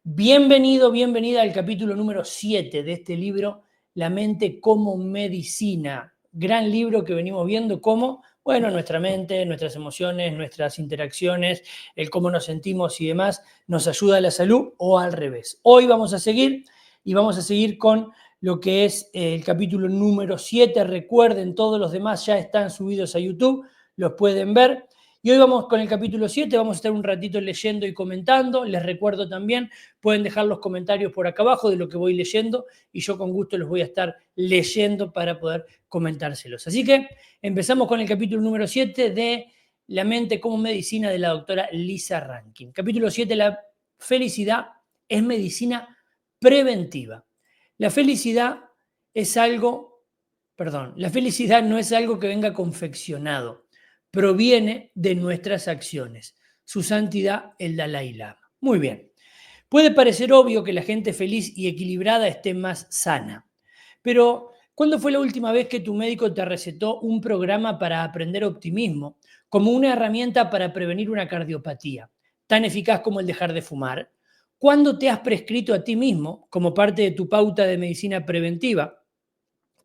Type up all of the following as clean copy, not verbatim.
Bienvenido, bienvenida al capítulo número 7 de este libro, La mente como medicina. Gran libro que venimos viendo cómo, nuestra mente, nuestras emociones, nuestras interacciones, el cómo nos sentimos y demás, nos ayuda a la salud o al revés. Hoy vamos a seguir con lo que es el capítulo número 7. Recuerden, todos los demás ya están subidos a YouTube, los pueden ver. Y hoy vamos con el capítulo 7, vamos a estar un ratito leyendo y comentando. Les recuerdo también, pueden dejar los comentarios por acá abajo de lo que voy leyendo y yo con gusto los voy a estar leyendo para poder comentárselos. Así que empezamos con el capítulo número 7 de La mente como medicina de la doctora Lisa Rankin. Capítulo 7, la felicidad es medicina preventiva. La felicidad la felicidad no es algo que venga confeccionado, proviene de nuestras acciones. Su santidad, el Dalai Lama. Muy bien. Puede parecer obvio que la gente feliz y equilibrada esté más sana, pero ¿cuándo fue la última vez que tu médico te recetó un programa para aprender optimismo como una herramienta para prevenir una cardiopatía, tan eficaz como el dejar de fumar? ¿Cuándo te has prescrito a ti mismo, como parte de tu pauta de medicina preventiva,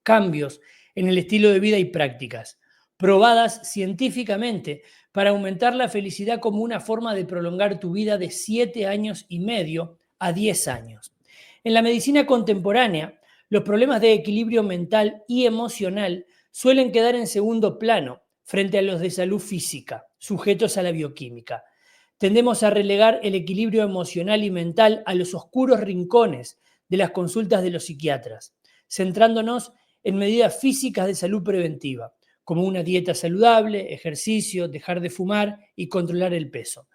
cambios en el estilo de vida y prácticas, probadas científicamente para aumentar la felicidad como una forma de prolongar tu vida de 7 años y medio a 10 años? En la medicina contemporánea, los problemas de equilibrio mental y emocional suelen quedar en segundo plano frente a los de salud física, sujetos a la bioquímica. Tendemos a relegar el equilibrio emocional y mental a los oscuros rincones de las consultas de los psiquiatras, centrándonos en medidas físicas de salud preventiva, como una dieta saludable, ejercicio, dejar de fumar y controlar el peso.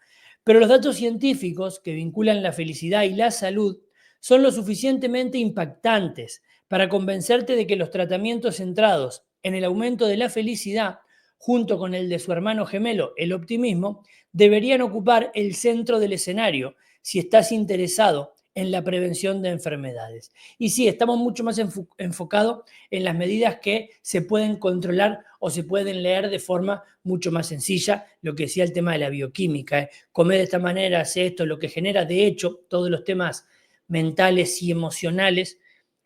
Pero los datos científicos que vinculan la felicidad y la salud son lo suficientemente impactantes para convencerte de que los tratamientos centrados en el aumento de la felicidad, junto con el de su hermano gemelo, el optimismo, deberían ocupar el centro del escenario si estás interesado en la prevención de enfermedades. Y sí, estamos mucho más enfocados en las medidas que se pueden controlar o se pueden leer de forma mucho más sencilla, lo que decía el tema de la bioquímica. Comer de esta manera, hace esto, lo que genera, de hecho, todos los temas mentales y emocionales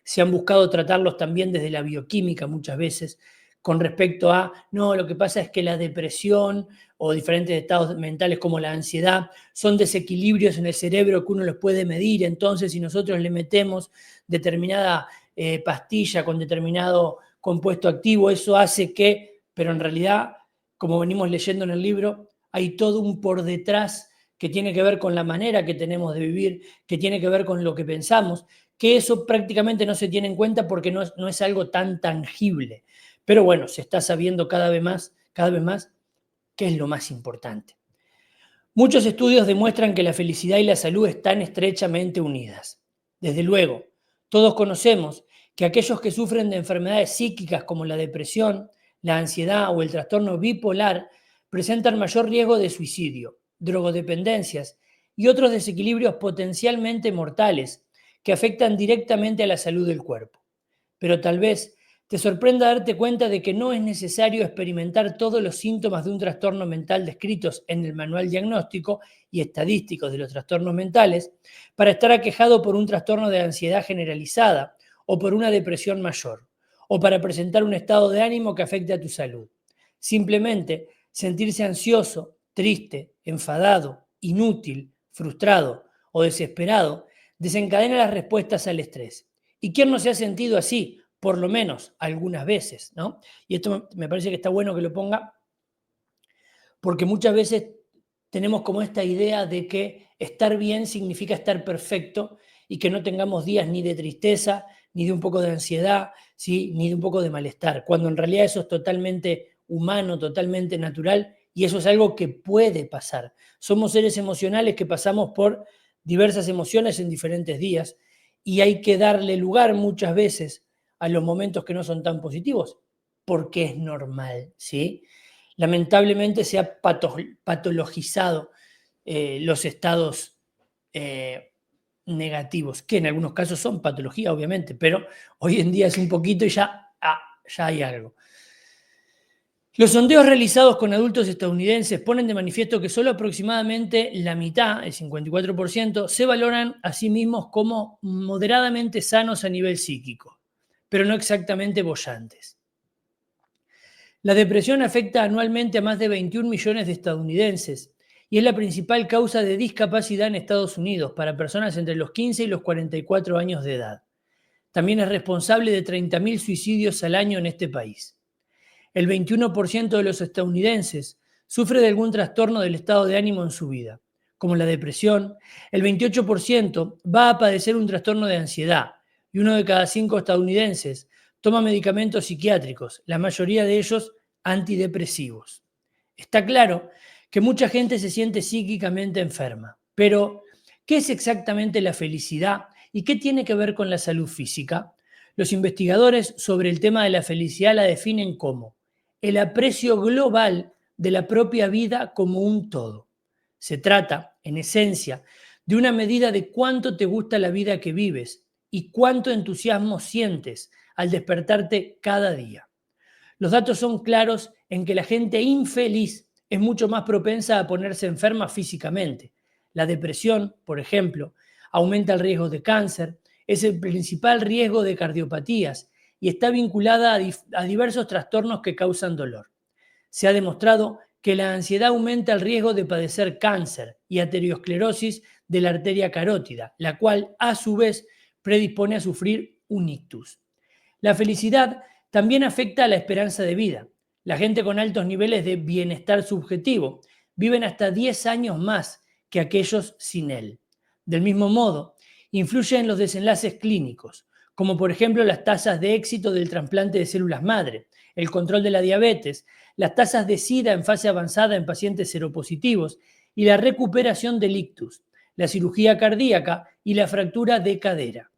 se han buscado tratarlos también desde la bioquímica muchas veces, con respecto a, no, lo que pasa es que la depresión o diferentes estados mentales como la ansiedad son desequilibrios en el cerebro que uno los puede medir, entonces si nosotros le metemos determinada pastilla con determinado compuesto activo, eso hace que, pero en realidad, como venimos leyendo en el libro, hay todo un por detrás que tiene que ver con la manera que tenemos de vivir, que tiene que ver con lo que pensamos, que eso prácticamente no se tiene en cuenta porque no es algo tan tangible. Pero bueno, se está sabiendo cada vez más qué es lo más importante. Muchos estudios demuestran que la felicidad y la salud están estrechamente unidas. Desde luego, todos conocemos que aquellos que sufren de enfermedades psíquicas como la depresión, la ansiedad o el trastorno bipolar presentan mayor riesgo de suicidio, drogodependencias y otros desequilibrios potencialmente mortales que afectan directamente a la salud del cuerpo. Pero tal vez te sorprenda darte cuenta de que no es necesario experimentar todos los síntomas de un trastorno mental descritos en el manual diagnóstico y estadístico de los trastornos mentales para estar aquejado por un trastorno de ansiedad generalizada o por una depresión mayor, o para presentar un estado de ánimo que afecte a tu salud. Simplemente sentirse ansioso, triste, enfadado, inútil, frustrado o desesperado desencadena las respuestas al estrés. ¿Y quién no se ha sentido así? Por lo menos algunas veces, ¿no? Y esto me parece que está bueno que lo ponga, porque muchas veces tenemos como esta idea de que estar bien significa estar perfecto y que no tengamos días ni de tristeza, ni de un poco de ansiedad, ¿sí? Ni de un poco de malestar, cuando en realidad eso es totalmente humano, totalmente natural, y eso es algo que puede pasar. Somos seres emocionales que pasamos por diversas emociones en diferentes días, y hay que darle lugar muchas veces a los momentos que no son tan positivos, porque es normal, ¿sí? Lamentablemente se ha patologizado los estados negativos, que en algunos casos son patología, obviamente, pero hoy en día es un poquito y ya hay algo. Los sondeos realizados con adultos estadounidenses ponen de manifiesto que solo aproximadamente la mitad, el 54%, se valoran a sí mismos como moderadamente sanos a nivel psíquico, pero no exactamente bollantes. La depresión afecta anualmente a más de 21 millones de estadounidenses y es la principal causa de discapacidad en Estados Unidos para personas entre los 15 y los 44 años de edad. También es responsable de 30.000 suicidios al año en este país. El 21% de los estadounidenses sufre de algún trastorno del estado de ánimo en su vida, como la depresión. El 28% va a padecer un trastorno de ansiedad y 1 de cada 5 estadounidenses toma medicamentos psiquiátricos, la mayoría de ellos antidepresivos. Está claro que mucha gente se siente psíquicamente enferma, pero ¿qué es exactamente la felicidad y qué tiene que ver con la salud física? Los investigadores sobre el tema de la felicidad la definen como el aprecio global de la propia vida como un todo. Se trata, en esencia, de una medida de cuánto te gusta la vida que vives y cuánto entusiasmo sientes al despertarte cada día. Los datos son claros en que la gente infeliz es mucho más propensa a ponerse enferma físicamente. La depresión, por ejemplo, aumenta el riesgo de cáncer, es el principal riesgo de cardiopatías y está vinculada a diversos trastornos que causan dolor. Se ha demostrado que la ansiedad aumenta el riesgo de padecer cáncer y aterosclerosis de la arteria carótida, la cual a su vez predispone a sufrir un ictus. La felicidad también afecta a la esperanza de vida. La gente con altos niveles de bienestar subjetivo viven hasta 10 años más que aquellos sin él. Del mismo modo, influye en los desenlaces clínicos, como por ejemplo las tasas de éxito del trasplante de células madre, el control de la diabetes, las tasas de SIDA en fase avanzada en pacientes seropositivos y la recuperación del ictus, la cirugía cardíaca y la fractura de cadera.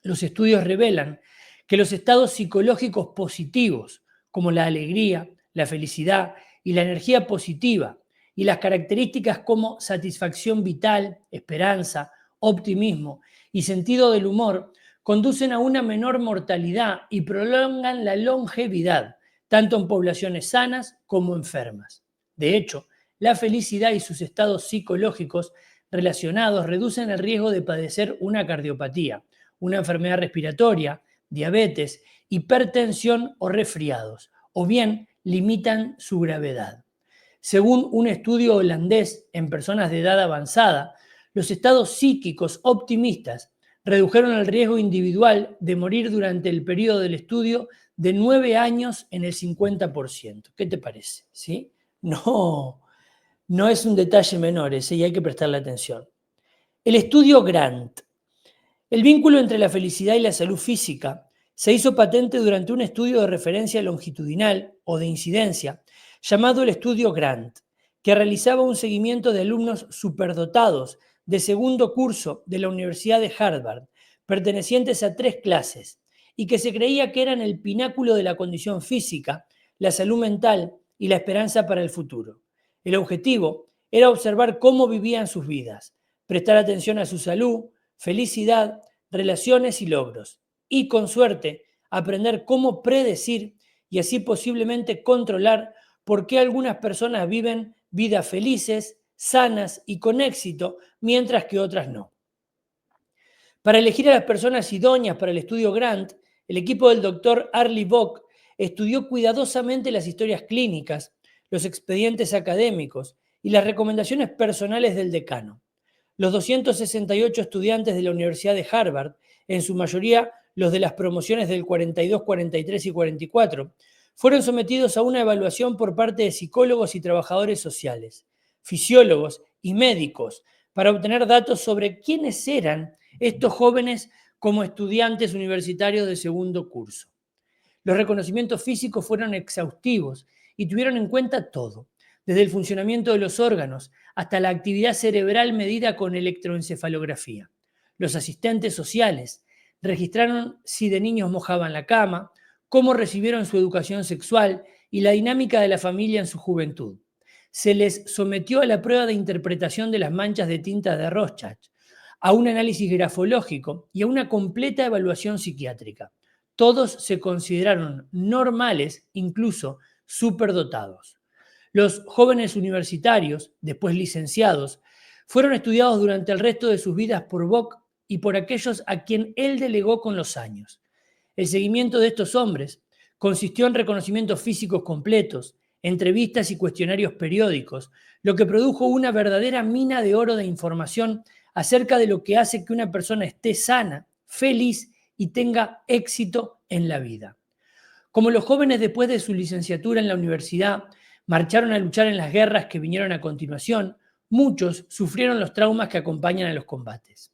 Los estudios revelan que los estados psicológicos positivos, como la alegría, la felicidad y la energía positiva, y las características como satisfacción vital, esperanza, optimismo y sentido del humor, conducen a una menor mortalidad y prolongan la longevidad, tanto en poblaciones sanas como enfermas. De hecho, la felicidad y sus estados psicológicos relacionados reducen el riesgo de padecer una cardiopatía, una enfermedad respiratoria, diabetes, hipertensión o resfriados, o bien limitan su gravedad. Según un estudio holandés en personas de edad avanzada, los estados psíquicos optimistas redujeron el riesgo individual de morir durante el periodo del estudio de 9 años en el 50%. ¿Qué te parece? ¿Sí? No es un detalle menor ese y hay que prestarle atención. El estudio Grant. El vínculo entre la felicidad y la salud física se hizo patente durante un estudio de referencia longitudinal o de incidencia llamado el estudio Grant, que realizaba un seguimiento de alumnos superdotados de segundo curso de la Universidad de Harvard, pertenecientes a 3 clases, y que se creía que eran el pináculo de la condición física, la salud mental y la esperanza para el futuro. El objetivo era observar cómo vivían sus vidas, prestar atención a su salud, felicidad, relaciones y logros. Y con suerte, aprender cómo predecir y así posiblemente controlar por qué algunas personas viven vidas felices, sanas y con éxito, mientras que otras no. Para elegir a las personas idóneas para el estudio Grant, el equipo del doctor Arlie Bock estudió cuidadosamente las historias clínicas, los expedientes académicos y las recomendaciones personales del decano. Los 268 estudiantes de la Universidad de Harvard, en su mayoría los de las promociones del 42, 43 y 44, fueron sometidos a una evaluación por parte de psicólogos y trabajadores sociales, fisiólogos y médicos para obtener datos sobre quiénes eran estos jóvenes como estudiantes universitarios de segundo curso. Los reconocimientos físicos fueron exhaustivos y tuvieron en cuenta todo, desde el funcionamiento de los órganos hasta la actividad cerebral medida con electroencefalografía. Los asistentes sociales registraron si de niños mojaban la cama, cómo recibieron su educación sexual y la dinámica de la familia en su juventud. Se les sometió a la prueba de interpretación de las manchas de tinta de Rorschach, a un análisis grafológico y a una completa evaluación psiquiátrica. Todos se consideraron normales, incluso superdotados. Los jóvenes universitarios, después licenciados, fueron estudiados durante el resto de sus vidas por Bock y por aquellos a quien él delegó con los años. El seguimiento de estos hombres consistió en reconocimientos físicos completos, entrevistas y cuestionarios periódicos, lo que produjo una verdadera mina de oro de información acerca de lo que hace que una persona esté sana, feliz y tenga éxito en la vida. Como los jóvenes después de su licenciatura en la universidad marcharon a luchar en las guerras que vinieron a continuación, muchos sufrieron los traumas que acompañan a los combates.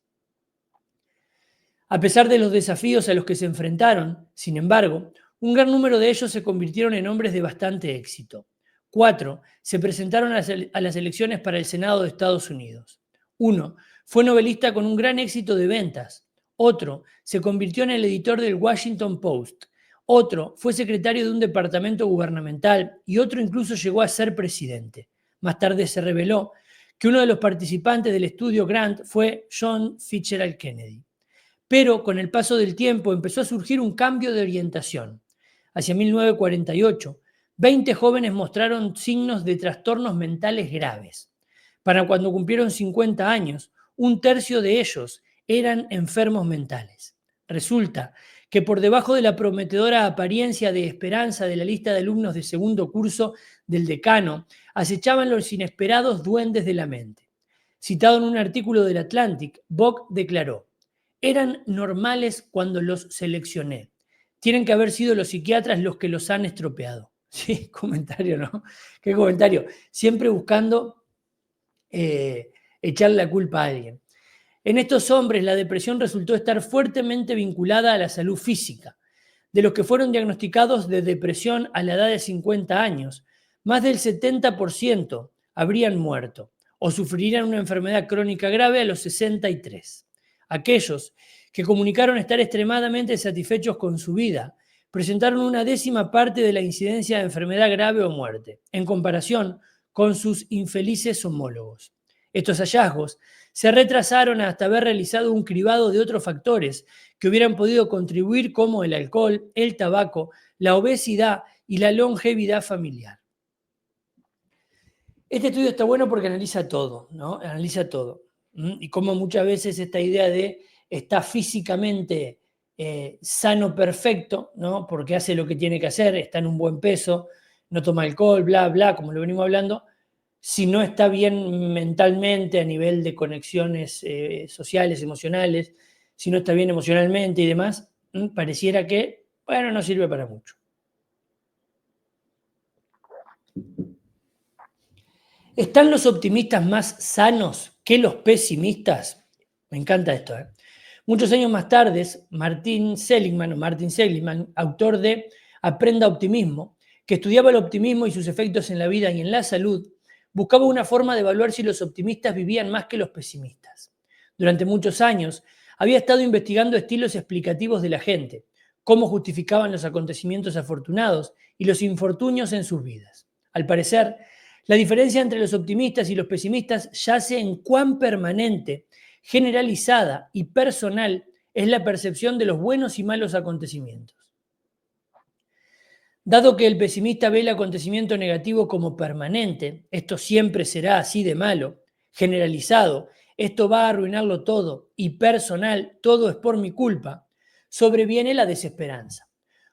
A pesar de los desafíos a los que se enfrentaron, sin embargo, un gran número de ellos se convirtieron en hombres de bastante éxito. 4 se presentaron a las elecciones para el Senado de Estados Unidos. 1 fue novelista con un gran éxito de ventas. Otro se convirtió en el editor del Washington Post. Otro fue secretario de un departamento gubernamental y otro incluso llegó a ser presidente. Más tarde se reveló que uno de los participantes del estudio Grant fue John Fitzgerald Kennedy. Pero con el paso del tiempo empezó a surgir un cambio de orientación. Hacia 1948, 20 jóvenes mostraron signos de trastornos mentales graves. Para cuando cumplieron 50 años, un tercio de ellos eran enfermos mentales. Resulta que por debajo de la prometedora apariencia de esperanza de la lista de alumnos de segundo curso del decano, acechaban los inesperados duendes de la mente. Citado en un artículo del Atlantic, Bock declaró: eran normales cuando los seleccioné. Tienen que haber sido los psiquiatras los que los han estropeado. Sí, comentario, ¿no? ¿Qué comentario? Siempre buscando echarle la culpa a alguien. En estos hombres la depresión resultó estar fuertemente vinculada a la salud física. De los que fueron diagnosticados de depresión a la edad de 50 años, más del 70% habrían muerto o sufrirían una enfermedad crónica grave a los 63. Aquellos que comunicaron estar extremadamente satisfechos con su vida presentaron una 10ª parte de la incidencia de enfermedad grave o muerte, en comparación con sus infelices homólogos. Estos hallazgos se retrasaron hasta haber realizado un cribado de otros factores que hubieran podido contribuir, como el alcohol, el tabaco, la obesidad y la longevidad familiar. Este estudio está bueno porque analiza todo, ¿no? Analiza todo. Y como muchas veces esta idea de está físicamente sano, perfecto, ¿no? Porque hace lo que tiene que hacer, está en un buen peso, no toma alcohol, bla, bla, como lo venimos hablando. Si no está bien mentalmente a nivel de conexiones sociales, emocionales, si no está bien emocionalmente y demás, pareciera que, bueno, no sirve para mucho. ¿Están los optimistas más sanos que los pesimistas? Me encanta esto. Muchos años más tarde, Martin Seligman, autor de Aprenda Optimismo, que estudiaba el optimismo y sus efectos en la vida y en la salud, buscaba una forma de evaluar si los optimistas vivían más que los pesimistas. Durante muchos años había estado investigando estilos explicativos de la gente, cómo justificaban los acontecimientos afortunados y los infortunios en sus vidas. Al parecer, la diferencia entre los optimistas y los pesimistas yace en cuán permanente, generalizada y personal es la percepción de los buenos y malos acontecimientos. Dado que el pesimista ve el acontecimiento negativo como permanente, esto siempre será así de malo, generalizado, esto va a arruinarlo todo, y personal, todo es por mi culpa, sobreviene la desesperanza.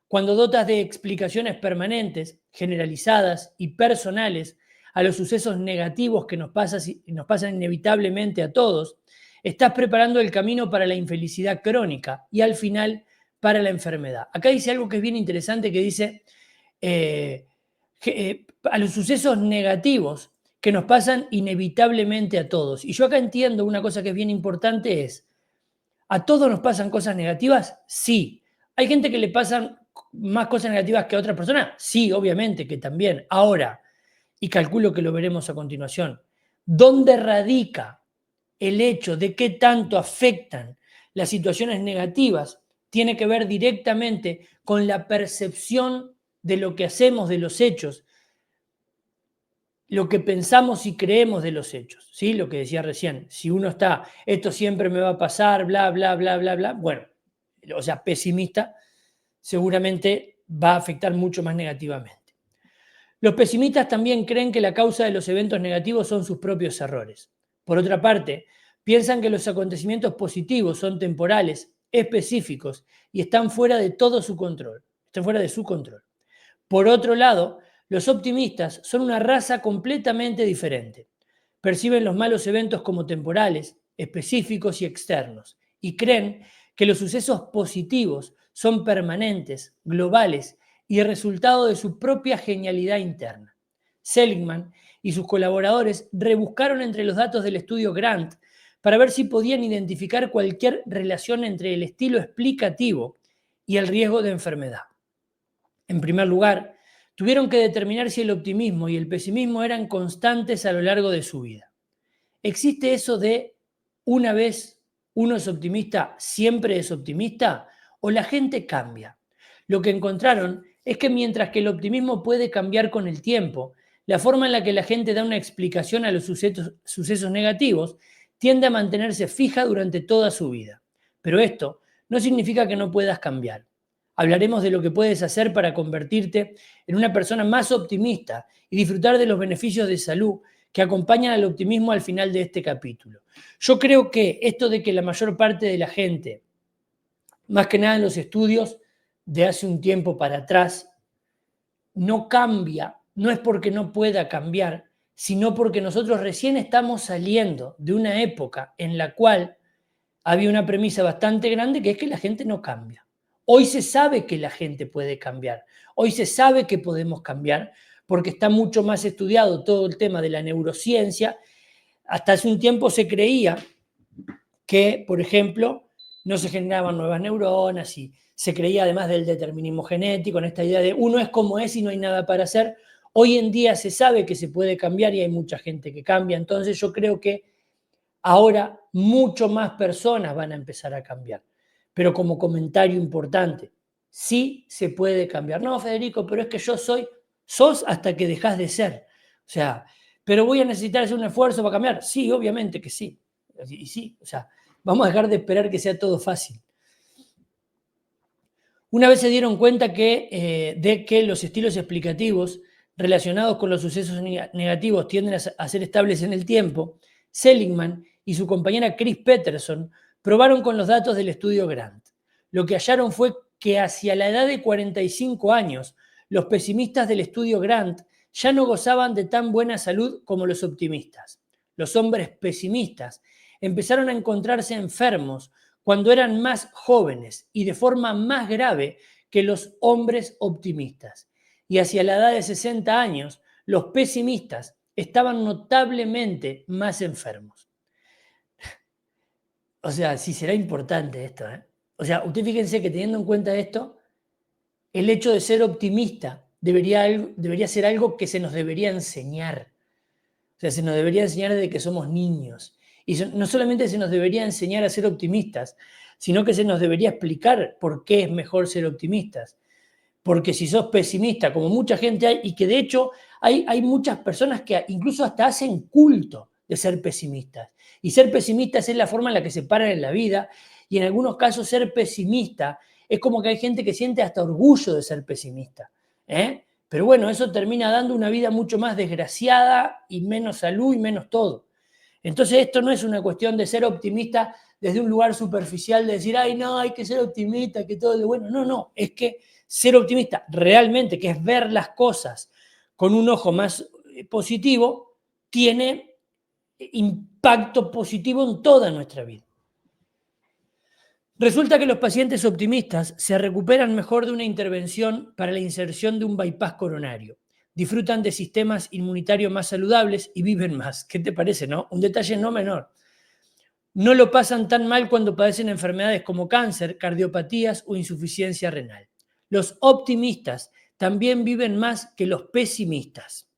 Cuando dotas de explicaciones permanentes, generalizadas y personales a los sucesos negativos que nos pasan inevitablemente a todos, estás preparando el camino para la infelicidad crónica y al final para la enfermedad. Acá dice algo que es bien interesante, que dice a los sucesos negativos que nos pasan inevitablemente a todos. Y yo acá entiendo una cosa que es bien importante es, ¿a todos nos pasan cosas negativas? Sí. ¿Hay gente que le pasan más cosas negativas que a otras personas? Sí, obviamente que también. Ahora, y calculo que lo veremos a continuación, ¿dónde radica el hecho de qué tanto afectan las situaciones negativas? Tiene que ver directamente con la percepción de lo que hacemos de los hechos, lo que pensamos y creemos de los hechos, ¿sí? Lo que decía recién, si uno está, esto siempre me va a pasar, bla, bla, bla, bla, bla, bueno, o sea, pesimista, seguramente va a afectar mucho más negativamente. Los pesimistas también creen que la causa de los eventos negativos son sus propios errores. Por otra parte, piensan que los acontecimientos positivos son temporales, específicos y están fuera de todo su control. Están fuera de su control. Por otro lado, los optimistas son una raza completamente diferente. Perciben los malos eventos como temporales, específicos y externos, y creen que los sucesos positivos son permanentes, globales y el resultado de su propia genialidad interna. Seligman y sus colaboradores rebuscaron entre los datos del estudio Grant para ver si podían identificar cualquier relación entre el estilo explicativo y el riesgo de enfermedad. En primer lugar, tuvieron que determinar si el optimismo y el pesimismo eran constantes a lo largo de su vida. ¿Existe eso de una vez uno es optimista, siempre es optimista? ¿O la gente cambia? Lo que encontraron es que mientras que el optimismo puede cambiar con el tiempo, la forma en la que la gente da una explicación a los sucesos negativos tiende a mantenerse fija durante toda su vida. Pero esto no significa que no puedas cambiar. Hablaremos de lo que puedes hacer para convertirte en una persona más optimista y disfrutar de los beneficios de salud que acompañan al optimismo al final de este capítulo. Yo creo que esto de que la mayor parte de la gente, más que nada en los estudios de hace un tiempo para atrás, no cambia, no es porque no pueda cambiar, sino porque nosotros recién estamos saliendo de una época en la cual había una premisa bastante grande que es que la gente no cambia. Hoy se sabe que la gente puede cambiar, hoy se sabe que podemos cambiar porque está mucho más estudiado todo el tema de la neurociencia. Hasta hace un tiempo se creía que, por ejemplo, no se generaban nuevas neuronas y se creía además del determinismo genético, en esta idea de uno es como es y no hay nada para hacer. Hoy en día se sabe que se puede cambiar y hay mucha gente que cambia, entonces yo creo que ahora mucho más personas van a empezar a cambiar. Pero como comentario importante, sí se puede cambiar. No, Federico, pero es que yo sos hasta que dejas de ser. O sea, pero voy a necesitar hacer un esfuerzo para cambiar. Sí, obviamente que sí. Y sí, o sea, vamos a dejar de esperar que sea todo fácil. Una vez se dieron cuenta de que los estilos explicativos relacionados con los sucesos negativos tienden a ser estables en el tiempo, Seligman y su compañera Chris Peterson probaron con los datos del estudio Grant. Lo que hallaron fue que hacia la edad de 45 años, los pesimistas del estudio Grant ya no gozaban de tan buena salud como los optimistas. Los hombres pesimistas empezaron a encontrarse enfermos cuando eran más jóvenes y de forma más grave que los hombres optimistas. Y hacia la edad de 60 años, los pesimistas estaban notablemente más enfermos. O sea, sí será importante esto, ¿eh? O sea, usted fíjense que teniendo en cuenta esto, el hecho de ser optimista debería ser algo que se nos debería enseñar. O sea, se nos debería enseñar desde que somos niños. Y no solamente se nos debería enseñar a ser optimistas, sino que se nos debería explicar por qué es mejor ser optimistas. Porque si sos pesimista, como mucha gente hay, y que de hecho hay muchas personas que incluso hasta hacen culto de ser pesimistas. Y ser pesimistas es la forma en la que se paran en la vida, y en algunos casos ser pesimista es como que hay gente que siente hasta orgullo de ser pesimista, ¿eh? Pero bueno, eso termina dando una vida mucho más desgraciada y menos salud y menos todo. Entonces esto no es una cuestión de ser optimista desde un lugar superficial, de decir, ay, no, hay que ser optimista, que todo es bueno. No, no, es que ser optimista realmente, que es ver las cosas con un ojo más positivo, tiene impacto positivo en toda nuestra vida. Resulta que los pacientes optimistas se recuperan mejor de una intervención para la inserción de un bypass coronario. Disfrutan de sistemas inmunitarios más saludables y viven más. ¿Qué te parece, no? Un detalle no menor. No lo pasan tan mal cuando padecen enfermedades como cáncer, cardiopatías o insuficiencia renal. Los optimistas también viven más que los pesimistas.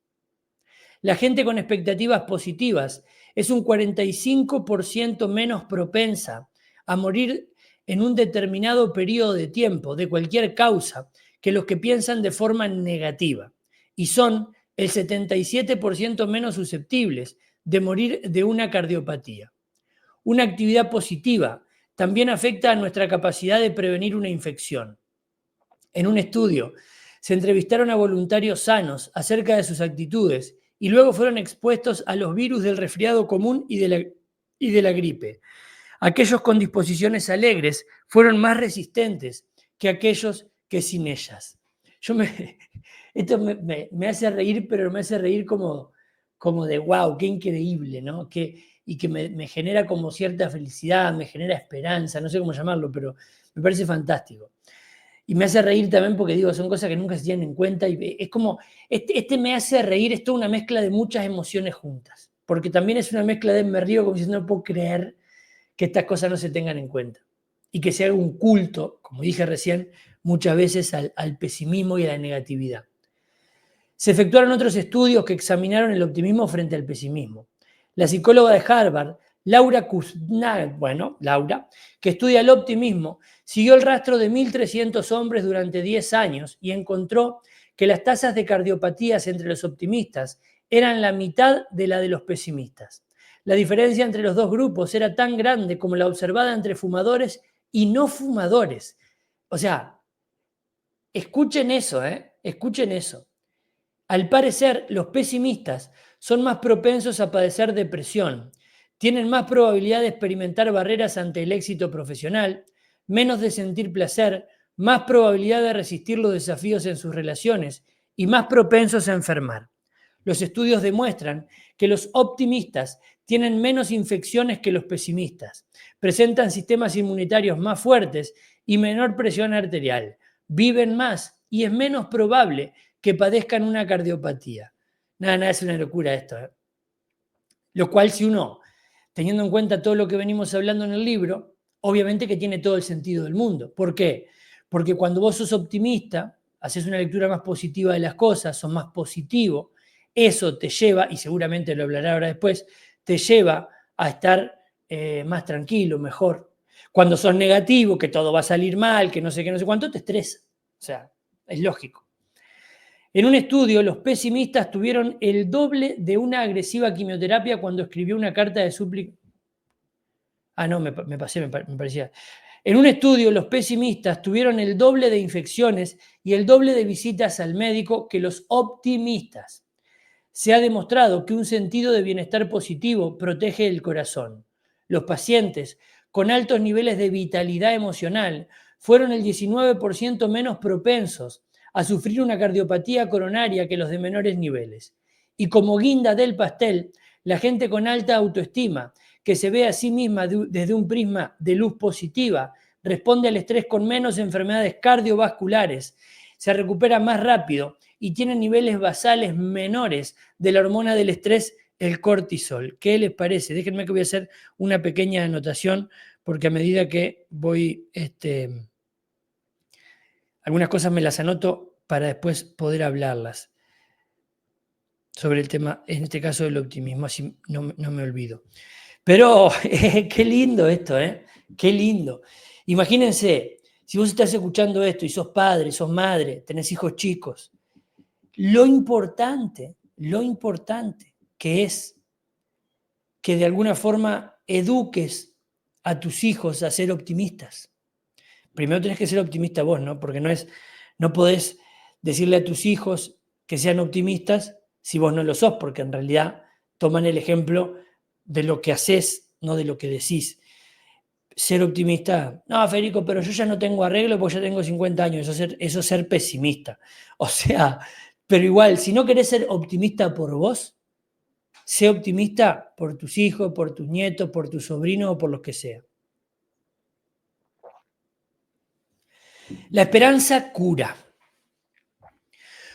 La gente con expectativas positivas es un 45% menos propensa a morir en un determinado periodo de tiempo, de cualquier causa, que los que piensan de forma negativa. Y son el 77% menos susceptibles de morir de una cardiopatía. Una actividad positiva también afecta a nuestra capacidad de prevenir una infección. En un estudio Se entrevistaron a voluntarios sanos acerca de sus actitudes y luego fueron expuestos a los virus del resfriado común y de la gripe. Aquellos con disposiciones alegres fueron más resistentes que aquellos que sin ellas. Esto me hace reír, pero me hace reír como de wow, qué increíble, ¿no? Y que me genera como cierta felicidad, me genera esperanza, no sé cómo llamarlo, pero me parece fantástico. Y me hace reír también porque digo, son cosas que nunca se tienen en cuenta y es como, me hace reír, es toda una mezcla de muchas emociones juntas, porque también es una mezcla de me río como diciendo no puedo creer que estas cosas no se tengan en cuenta y que se haga un culto, como dije recién, muchas veces al pesimismo y a la negatividad. Se efectuaron otros estudios que examinaron el optimismo frente al pesimismo. La psicóloga de Harvard, Laura Kusnag, Laura, que estudia el optimismo, siguió el rastro de 1.300 hombres durante 10 años y encontró que las tasas de cardiopatías entre los optimistas eran la mitad de la de los pesimistas. La diferencia entre los dos grupos era tan grande como la observada entre fumadores y no fumadores. O sea, escuchen eso, escuchen eso. Al parecer, los pesimistas son más propensos a padecer depresión, tienen más probabilidad de experimentar barreras ante el éxito profesional, menos de sentir placer, más probabilidad de resistir los desafíos en sus relaciones y más propensos a enfermar. Los estudios demuestran que los optimistas tienen menos infecciones que los pesimistas, presentan sistemas inmunitarios más fuertes y menor presión arterial, viven más y es menos probable que padezcan una cardiopatía. Nada, es una locura esto. Lo cual, si uno, teniendo en cuenta todo lo que venimos hablando en el libro, obviamente que tiene todo el sentido del mundo. ¿Por qué? Porque cuando vos sos optimista, haces una lectura más positiva de las cosas, sos más positivo, eso te lleva, y seguramente lo hablará ahora después, te lleva a estar más tranquilo, mejor. Cuando sos negativo, que todo va a salir mal, que no sé qué, no sé cuánto, te estresa. O sea, es lógico. En un estudio, los pesimistas tuvieron el doble de una agresiva quimioterapia cuando escribió una carta de súplica. Ah, no, me parecía. En un estudio, los pesimistas tuvieron el doble de infecciones y el doble de visitas al médico que los optimistas. Se ha demostrado que un sentido de bienestar positivo protege el corazón. Los pacientes con altos niveles de vitalidad emocional fueron el 19% menos propensos a sufrir una cardiopatía coronaria que los de menores niveles. Y como guinda del pastel, la gente con alta autoestima, que se ve a sí misma desde un prisma de luz positiva, responde al estrés con menos enfermedades cardiovasculares, se recupera más rápido y tiene niveles basales menores de la hormona del estrés, el cortisol. ¿Qué les parece? Déjenme que voy a hacer una pequeña anotación porque a medida que voy, algunas cosas me las anoto para después poder hablarlas sobre el tema, en este caso del optimismo, así no me olvido. Pero qué lindo esto, qué lindo. Imagínense, si vos estás escuchando esto y sos padre, sos madre, tenés hijos chicos, lo importante que es que de alguna forma eduques a tus hijos a ser optimistas. Primero tenés que ser optimista vos, ¿no? Porque no podés decirle a tus hijos que sean optimistas si vos no lo sos, porque en realidad toman el ejemplo de lo que haces, no de lo que decís. Ser optimista, no, Federico, pero yo ya no tengo arreglo porque ya tengo 50 años, eso es ser pesimista. O sea, pero igual, si no querés ser optimista por vos, sé optimista por tus hijos, por tus nietos, por tus sobrinos o por los que sea. La esperanza cura.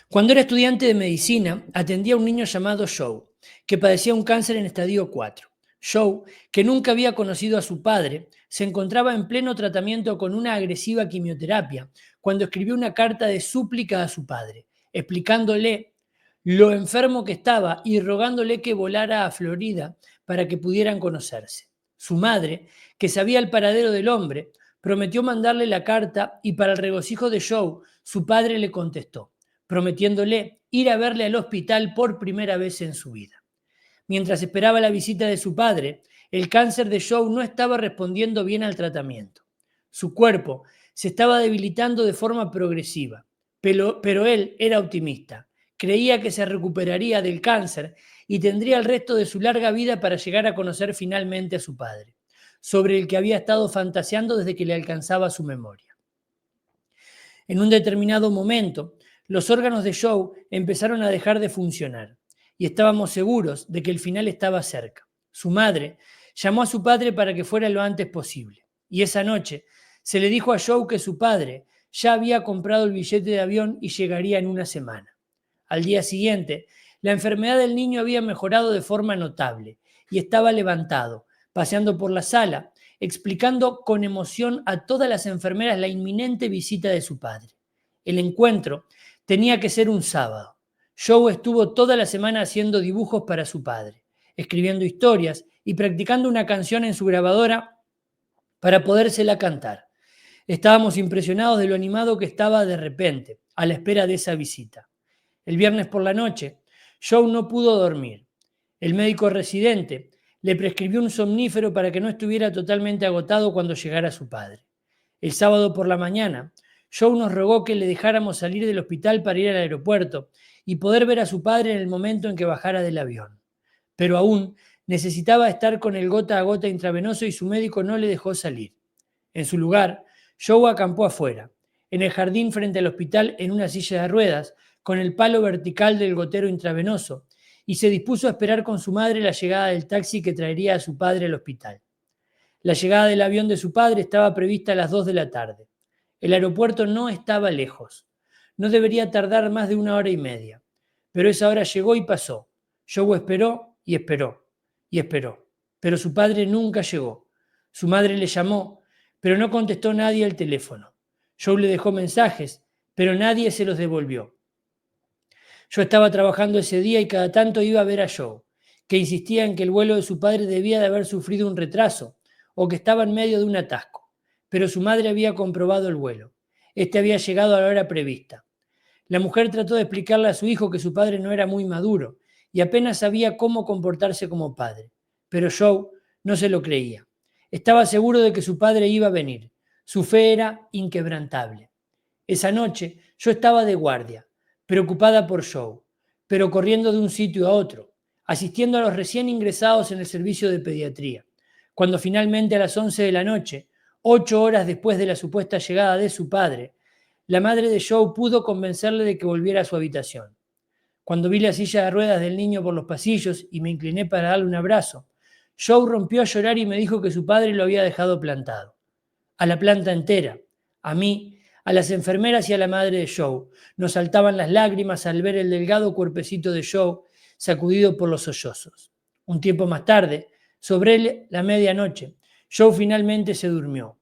Cuando era estudiante de medicina, atendía a un niño llamado Joe, que padecía un cáncer en estadio 4. Joe, que nunca había conocido a su padre, se encontraba en pleno tratamiento con una agresiva quimioterapia cuando escribió una carta de súplica a su padre, explicándole lo enfermo que estaba y rogándole que volara a Florida para que pudieran conocerse. Su madre, que sabía el paradero del hombre, prometió mandarle la carta y para el regocijo de Joe, su padre le contestó, prometiéndole ir a verle al hospital por primera vez en su vida. Mientras esperaba la visita de su padre, el cáncer de Joe no estaba respondiendo bien al tratamiento. Su cuerpo se estaba debilitando de forma progresiva. pero él era optimista. Creía que se recuperaría del cáncer y tendría el resto de su larga vida para llegar a conocer finalmente a su padre, sobre el que había estado fantaseando desde que le alcanzaba su memoria. En un determinado momento, los órganos de Joe empezaron a dejar de funcionar y estábamos seguros de que el final estaba cerca. Su madre llamó a su padre para que fuera lo antes posible y esa noche se le dijo a Joe que su padre ya había comprado el billete de avión y llegaría en una semana. Al día siguiente, la enfermedad del niño había mejorado de forma notable y estaba levantado, paseando por la sala, explicando con emoción a todas las enfermeras la inminente visita de su padre. El encuentro tenía que ser un sábado. Joe estuvo toda la semana haciendo dibujos para su padre, escribiendo historias y practicando una canción en su grabadora para podérsela cantar. Estábamos impresionados de lo animado que estaba de repente, a la espera de esa visita. El viernes por la noche, Joe no pudo dormir. El médico residente le prescribió un somnífero para que no estuviera totalmente agotado cuando llegara su padre. El sábado por la mañana, Joe nos rogó que le dejáramos salir del hospital para ir al aeropuerto y poder ver a su padre en el momento en que bajara del avión. Pero aún necesitaba estar con el gota a gota intravenoso y su médico no le dejó salir. En su lugar, Joe acampó afuera, en el jardín frente al hospital en una silla de ruedas, con el palo vertical del gotero intravenoso, y se dispuso a esperar con su madre la llegada del taxi que traería a su padre al hospital. La llegada del avión de su padre estaba prevista a las 2 de la tarde. El aeropuerto no estaba lejos. No debería tardar más de 1 hora y media. Pero esa hora llegó y pasó. Joe esperó y esperó y esperó. Pero su padre nunca llegó. Su madre le llamó, pero no contestó nadie al teléfono. Joe le dejó mensajes, pero nadie se los devolvió. Yo estaba trabajando ese día y cada tanto iba a ver a Joe, que insistía en que el vuelo de su padre debía de haber sufrido un retraso o que estaba en medio de un atasco, pero su madre había comprobado el vuelo. Este había llegado a la hora prevista. La mujer trató de explicarle a su hijo que su padre no era muy maduro y apenas sabía cómo comportarse como padre, pero Joe no se lo creía. Estaba seguro de que su padre iba a venir. Su fe era inquebrantable. Esa noche yo estaba de guardia, preocupada por Joe, pero corriendo de un sitio a otro, asistiendo a los recién ingresados en el servicio de pediatría, cuando finalmente a las 11 de la noche, 8 horas después de la supuesta llegada de su padre, la madre de Joe pudo convencerle de que volviera a su habitación. Cuando vi la silla de ruedas del niño por los pasillos y me incliné para darle un abrazo, Joe rompió a llorar y me dijo que su padre lo había dejado plantado. A la planta entera, a mí, a las enfermeras y a la madre de Joe, nos saltaban las lágrimas al ver el delgado cuerpecito de Joe sacudido por los sollozos. Un tiempo más tarde, sobre la medianoche, Joe finalmente se durmió.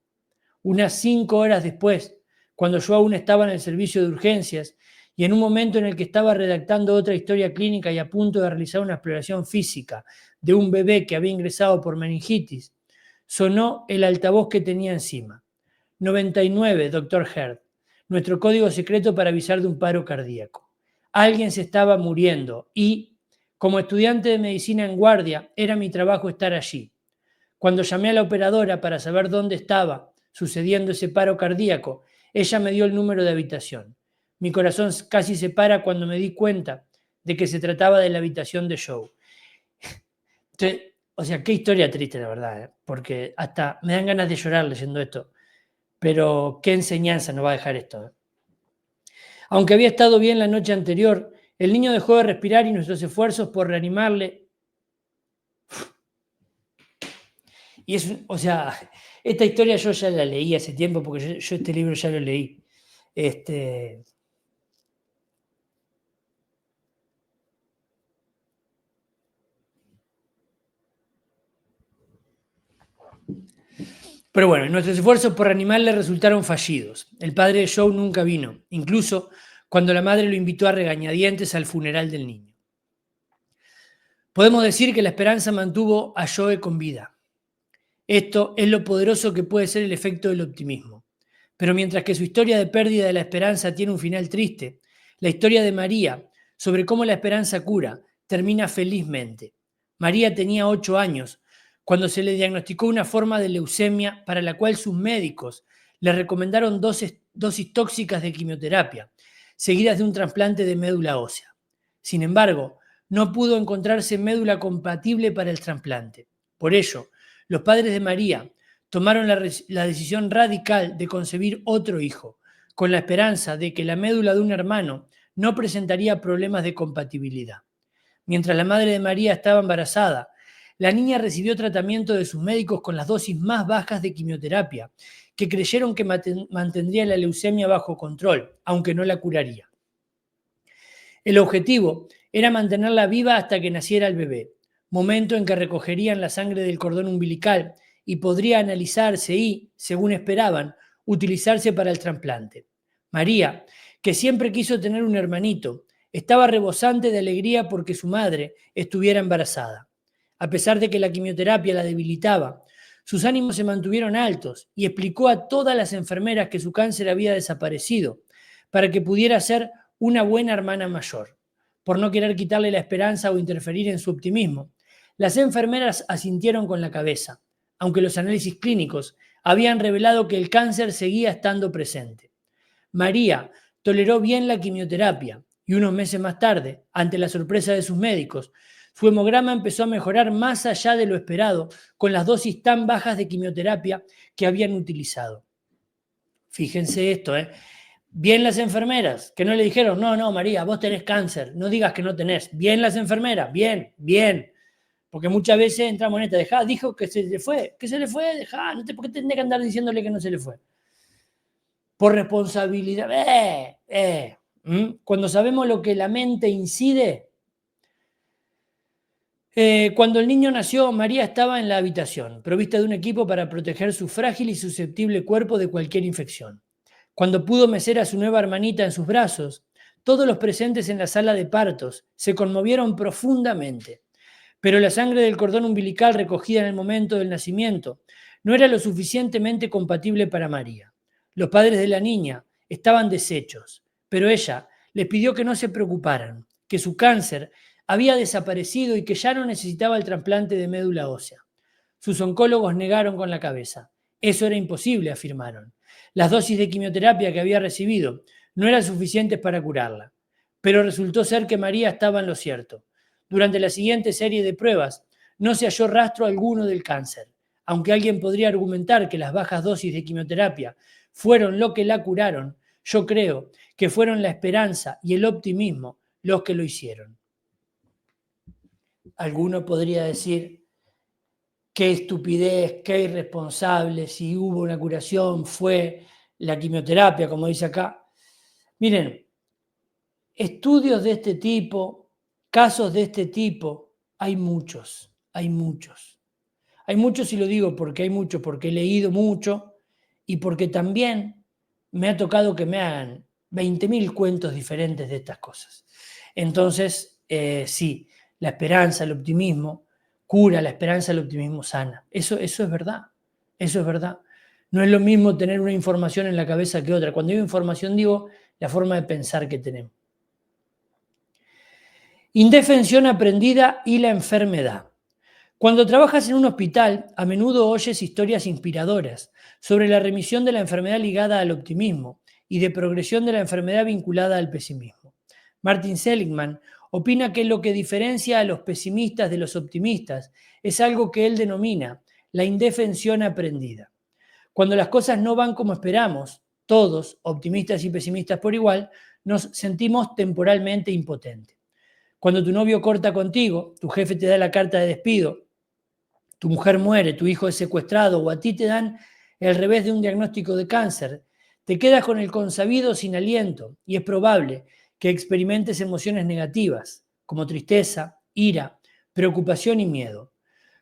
Unas 5 horas después, cuando yo aún estaba en el servicio de urgencias y en un momento en el que estaba redactando otra historia clínica y a punto de realizar una exploración física de un bebé que había ingresado por meningitis, sonó el altavoz que tenía encima. 99, Dr. Heard, nuestro código secreto para avisar de un paro cardíaco. Alguien se estaba muriendo y, como estudiante de medicina en guardia, era mi trabajo estar allí. Cuando llamé a la operadora para saber dónde estaba sucediendo ese paro cardíaco, ella me dio el número de habitación. Mi corazón casi se para cuando me di cuenta de que se trataba de la habitación de Joe. Entonces, o sea, qué historia triste, la verdad, ¿eh? Porque hasta me dan ganas de llorar leyendo esto. Pero qué enseñanza nos va a dejar esto, ¿eh? Aunque había estado bien la noche anterior, el niño dejó de respirar y nuestros esfuerzos por reanimarle. Y es, o sea, esta historia yo ya la leí hace tiempo porque yo este libro ya lo leí. Pero bueno, nuestros esfuerzos por reanimarle resultaron fallidos. El padre de Joe nunca vino, incluso cuando la madre lo invitó a regañadientes al funeral del niño. Podemos decir que la esperanza mantuvo a Joe con vida. Esto es lo poderoso que puede ser el efecto del optimismo. Pero mientras que su historia de pérdida de la esperanza tiene un final triste, la historia de María, sobre cómo la esperanza cura, termina felizmente. María tenía 8 años cuando se le diagnosticó una forma de leucemia para la cual sus médicos le recomendaron dosis tóxicas de quimioterapia, seguidas de un trasplante de médula ósea. Sin embargo, no pudo encontrarse médula compatible para el trasplante. Por ello, los padres de María tomaron la decisión radical de concebir otro hijo, con la esperanza de que la médula de un hermano no presentaría problemas de compatibilidad. Mientras la madre de María estaba embarazada, la niña recibió tratamiento de sus médicos con las dosis más bajas de quimioterapia, que creyeron que mantendría la leucemia bajo control, aunque no la curaría. El objetivo era mantenerla viva hasta que naciera el bebé, momento en que recogerían la sangre del cordón umbilical y podría analizarse y, según esperaban, utilizarse para el trasplante. María, que siempre quiso tener un hermanito, estaba rebosante de alegría porque su madre estuviera embarazada. A pesar de que la quimioterapia la debilitaba, sus ánimos se mantuvieron altos y explicó a todas las enfermeras que su cáncer había desaparecido para que pudiera ser una buena hermana mayor. Por no querer quitarle la esperanza o interferir en su optimismo, las enfermeras asintieron con la cabeza, aunque los análisis clínicos habían revelado que el cáncer seguía estando presente. María toleró bien la quimioterapia y unos meses más tarde, ante la sorpresa de sus médicos, su hemograma empezó a mejorar más allá de lo esperado con las dosis tan bajas de quimioterapia que habían utilizado. Fíjense esto, Bien las enfermeras, que no le dijeron, no, María, vos tenés cáncer, no digas que no tenés. Bien las enfermeras, bien. Porque muchas veces entramos en esta, dejá, dijo que se le fue, dejá, ¿por qué tendría que andar diciéndole que no se le fue? Por responsabilidad, Cuando sabemos lo que la mente incide. Cuando el niño nació, María estaba en la habitación, provista de un equipo para proteger su frágil y susceptible cuerpo de cualquier infección. Cuando pudo mecer a su nueva hermanita en sus brazos, todos los presentes en la sala de partos se conmovieron profundamente. Pero la sangre del cordón umbilical recogida en el momento del nacimiento no era lo suficientemente compatible para María. Los padres de la niña estaban deshechos, pero ella les pidió que no se preocuparan, que su cáncer había desaparecido y que ya no necesitaba el trasplante de médula ósea. Sus oncólogos negaron con la cabeza. Eso era imposible, afirmaron. Las dosis de quimioterapia que había recibido no eran suficientes para curarla. Pero resultó ser que María estaba en lo cierto. Durante la siguiente serie de pruebas no se halló rastro alguno del cáncer, aunque alguien podría argumentar que las bajas dosis de quimioterapia fueron lo que la curaron. Yo creo que fueron la esperanza y el optimismo los que lo hicieron. Alguno podría decir, qué estupidez, qué irresponsable, si hubo una curación fue la quimioterapia, como dice acá. Miren, estudios de este tipo, casos de este tipo, hay muchos. Hay muchos y lo digo porque hay muchos, porque he leído mucho y porque también me ha tocado que me hagan 20.000 cuentos diferentes de estas cosas. Entonces, sí, la esperanza, el optimismo cura, la esperanza, el optimismo sana. Eso es verdad, eso es verdad. No es lo mismo tener una información en la cabeza que otra. Cuando digo información digo la forma de pensar que tenemos. Indefensión aprendida y la enfermedad. Cuando trabajas en un hospital, a menudo oyes historias inspiradoras sobre la remisión de la enfermedad ligada al optimismo y de progresión de la enfermedad vinculada al pesimismo. Martin Seligman opina que lo que diferencia a los pesimistas de los optimistas es algo que él denomina la indefensión aprendida. Cuando las cosas no van como esperamos, todos, optimistas y pesimistas por igual, nos sentimos temporalmente impotentes. Cuando tu novio corta contigo, tu jefe te da la carta de despido, tu mujer muere, tu hijo es secuestrado o a ti te dan el revés de un diagnóstico de cáncer, te quedas con el consabido sin aliento y es probable que experimentes emociones negativas como tristeza, ira, preocupación y miedo.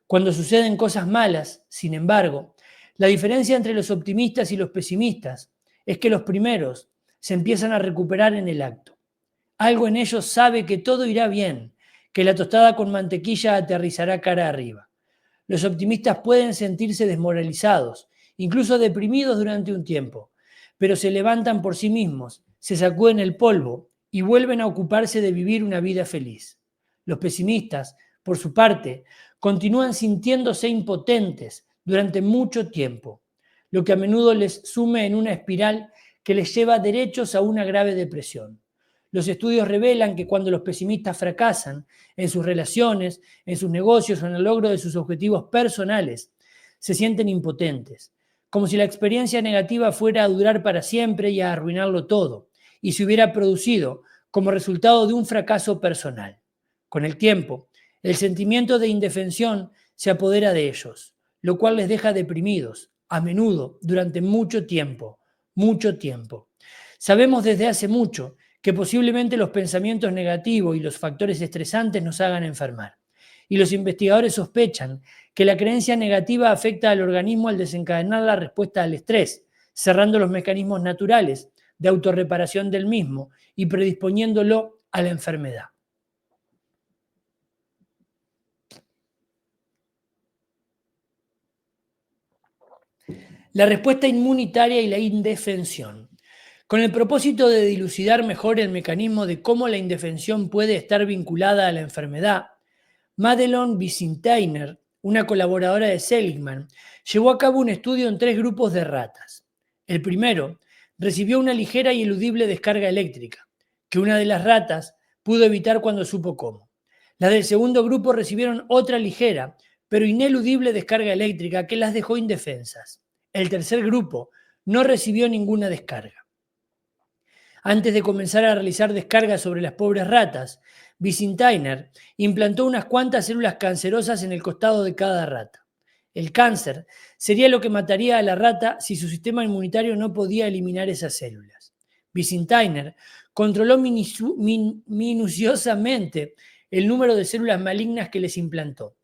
Cuando suceden cosas malas, sin embargo, la diferencia entre los optimistas y los pesimistas es que los primeros se empiezan a recuperar en el acto. Algo en ellos sabe que todo irá bien, que la tostada con mantequilla aterrizará cara arriba. Los optimistas pueden sentirse desmoralizados, incluso deprimidos durante un tiempo, pero se levantan por sí mismos, se sacuden el polvo y vuelven a ocuparse de vivir una vida feliz. Los pesimistas, por su parte, continúan sintiéndose impotentes durante mucho tiempo, lo que a menudo les sume en una espiral que les lleva derechos a una grave depresión. Los estudios revelan que cuando los pesimistas fracasan en sus relaciones, en sus negocios o en el logro de sus objetivos personales, se sienten impotentes, como si la experiencia negativa fuera a durar para siempre y a arruinarlo todo, y se hubiera producido como resultado de un fracaso personal. Con el tiempo, el sentimiento de indefensión se apodera de ellos, lo cual les deja deprimidos, a menudo, durante mucho tiempo, mucho tiempo. Sabemos desde hace mucho que posiblemente los pensamientos negativos y los factores estresantes nos hagan enfermar. Y los investigadores sospechan que la creencia negativa afecta al organismo al desencadenar la respuesta al estrés, cerrando los mecanismos naturales de autorreparación del mismo y predisponiéndolo a la enfermedad. La respuesta inmunitaria y la indefensión. Con el propósito de dilucidar mejor el mecanismo de cómo la indefensión puede estar vinculada a la enfermedad, Madelon Visintainer, una colaboradora de Seligman, llevó a cabo un estudio en 3 grupos de ratas. El primero recibió una ligera y eludible descarga eléctrica, que una de las ratas pudo evitar cuando supo cómo. Las del segundo grupo recibieron otra ligera, pero ineludible descarga eléctrica que las dejó indefensas. El tercer grupo no recibió ninguna descarga. Antes de comenzar a realizar descargas sobre las pobres ratas, Visintainer implantó unas cuantas células cancerosas en el costado de cada rata. El cáncer sería lo que mataría a la rata si su sistema inmunitario no podía eliminar esas células. Visintainer controló minuciosamente el número de células malignas que les implantó,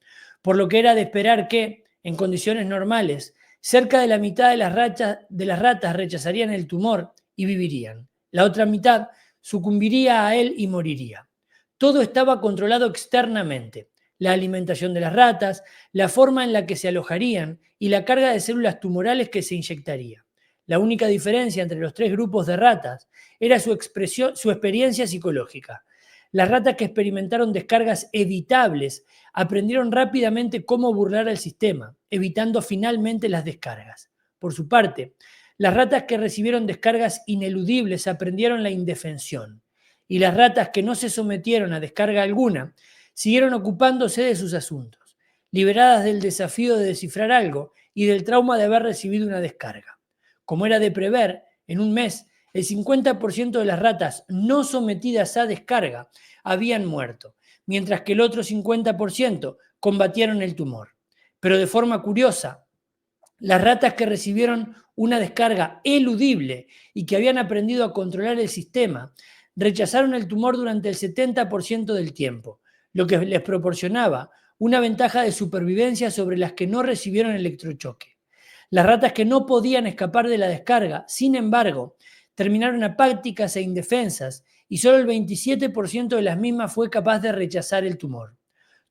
por lo que era de esperar que, en condiciones normales, cerca de la mitad de las ratas rechazarían el tumor y vivirían. La otra mitad sucumbiría a él y moriría. Todo estaba controlado externamente: la alimentación de las ratas, la forma en la que se alojarían y la carga de células tumorales que se inyectaría. La única diferencia entre los 3 grupos de ratas era su experiencia psicológica. Las ratas que experimentaron descargas evitables aprendieron rápidamente cómo burlar al sistema, evitando finalmente las descargas. Por su parte, las ratas que recibieron descargas ineludibles aprendieron la indefensión, y las ratas que no se sometieron a descarga alguna siguieron ocupándose de sus asuntos, liberadas del desafío de descifrar algo y del trauma de haber recibido una descarga. Como era de prever, en un mes, el 50% de las ratas no sometidas a descarga habían muerto, mientras que el otro 50% combatieron el tumor. Pero de forma curiosa, las ratas que recibieron una descarga eludible y que habían aprendido a controlar el sistema rechazaron el tumor durante el 70% del tiempo, lo que les proporcionaba una ventaja de supervivencia sobre las que no recibieron electrochoque. Las ratas que no podían escapar de la descarga, sin embargo, terminaron apáticas e indefensas y solo el 27% de las mismas fue capaz de rechazar el tumor.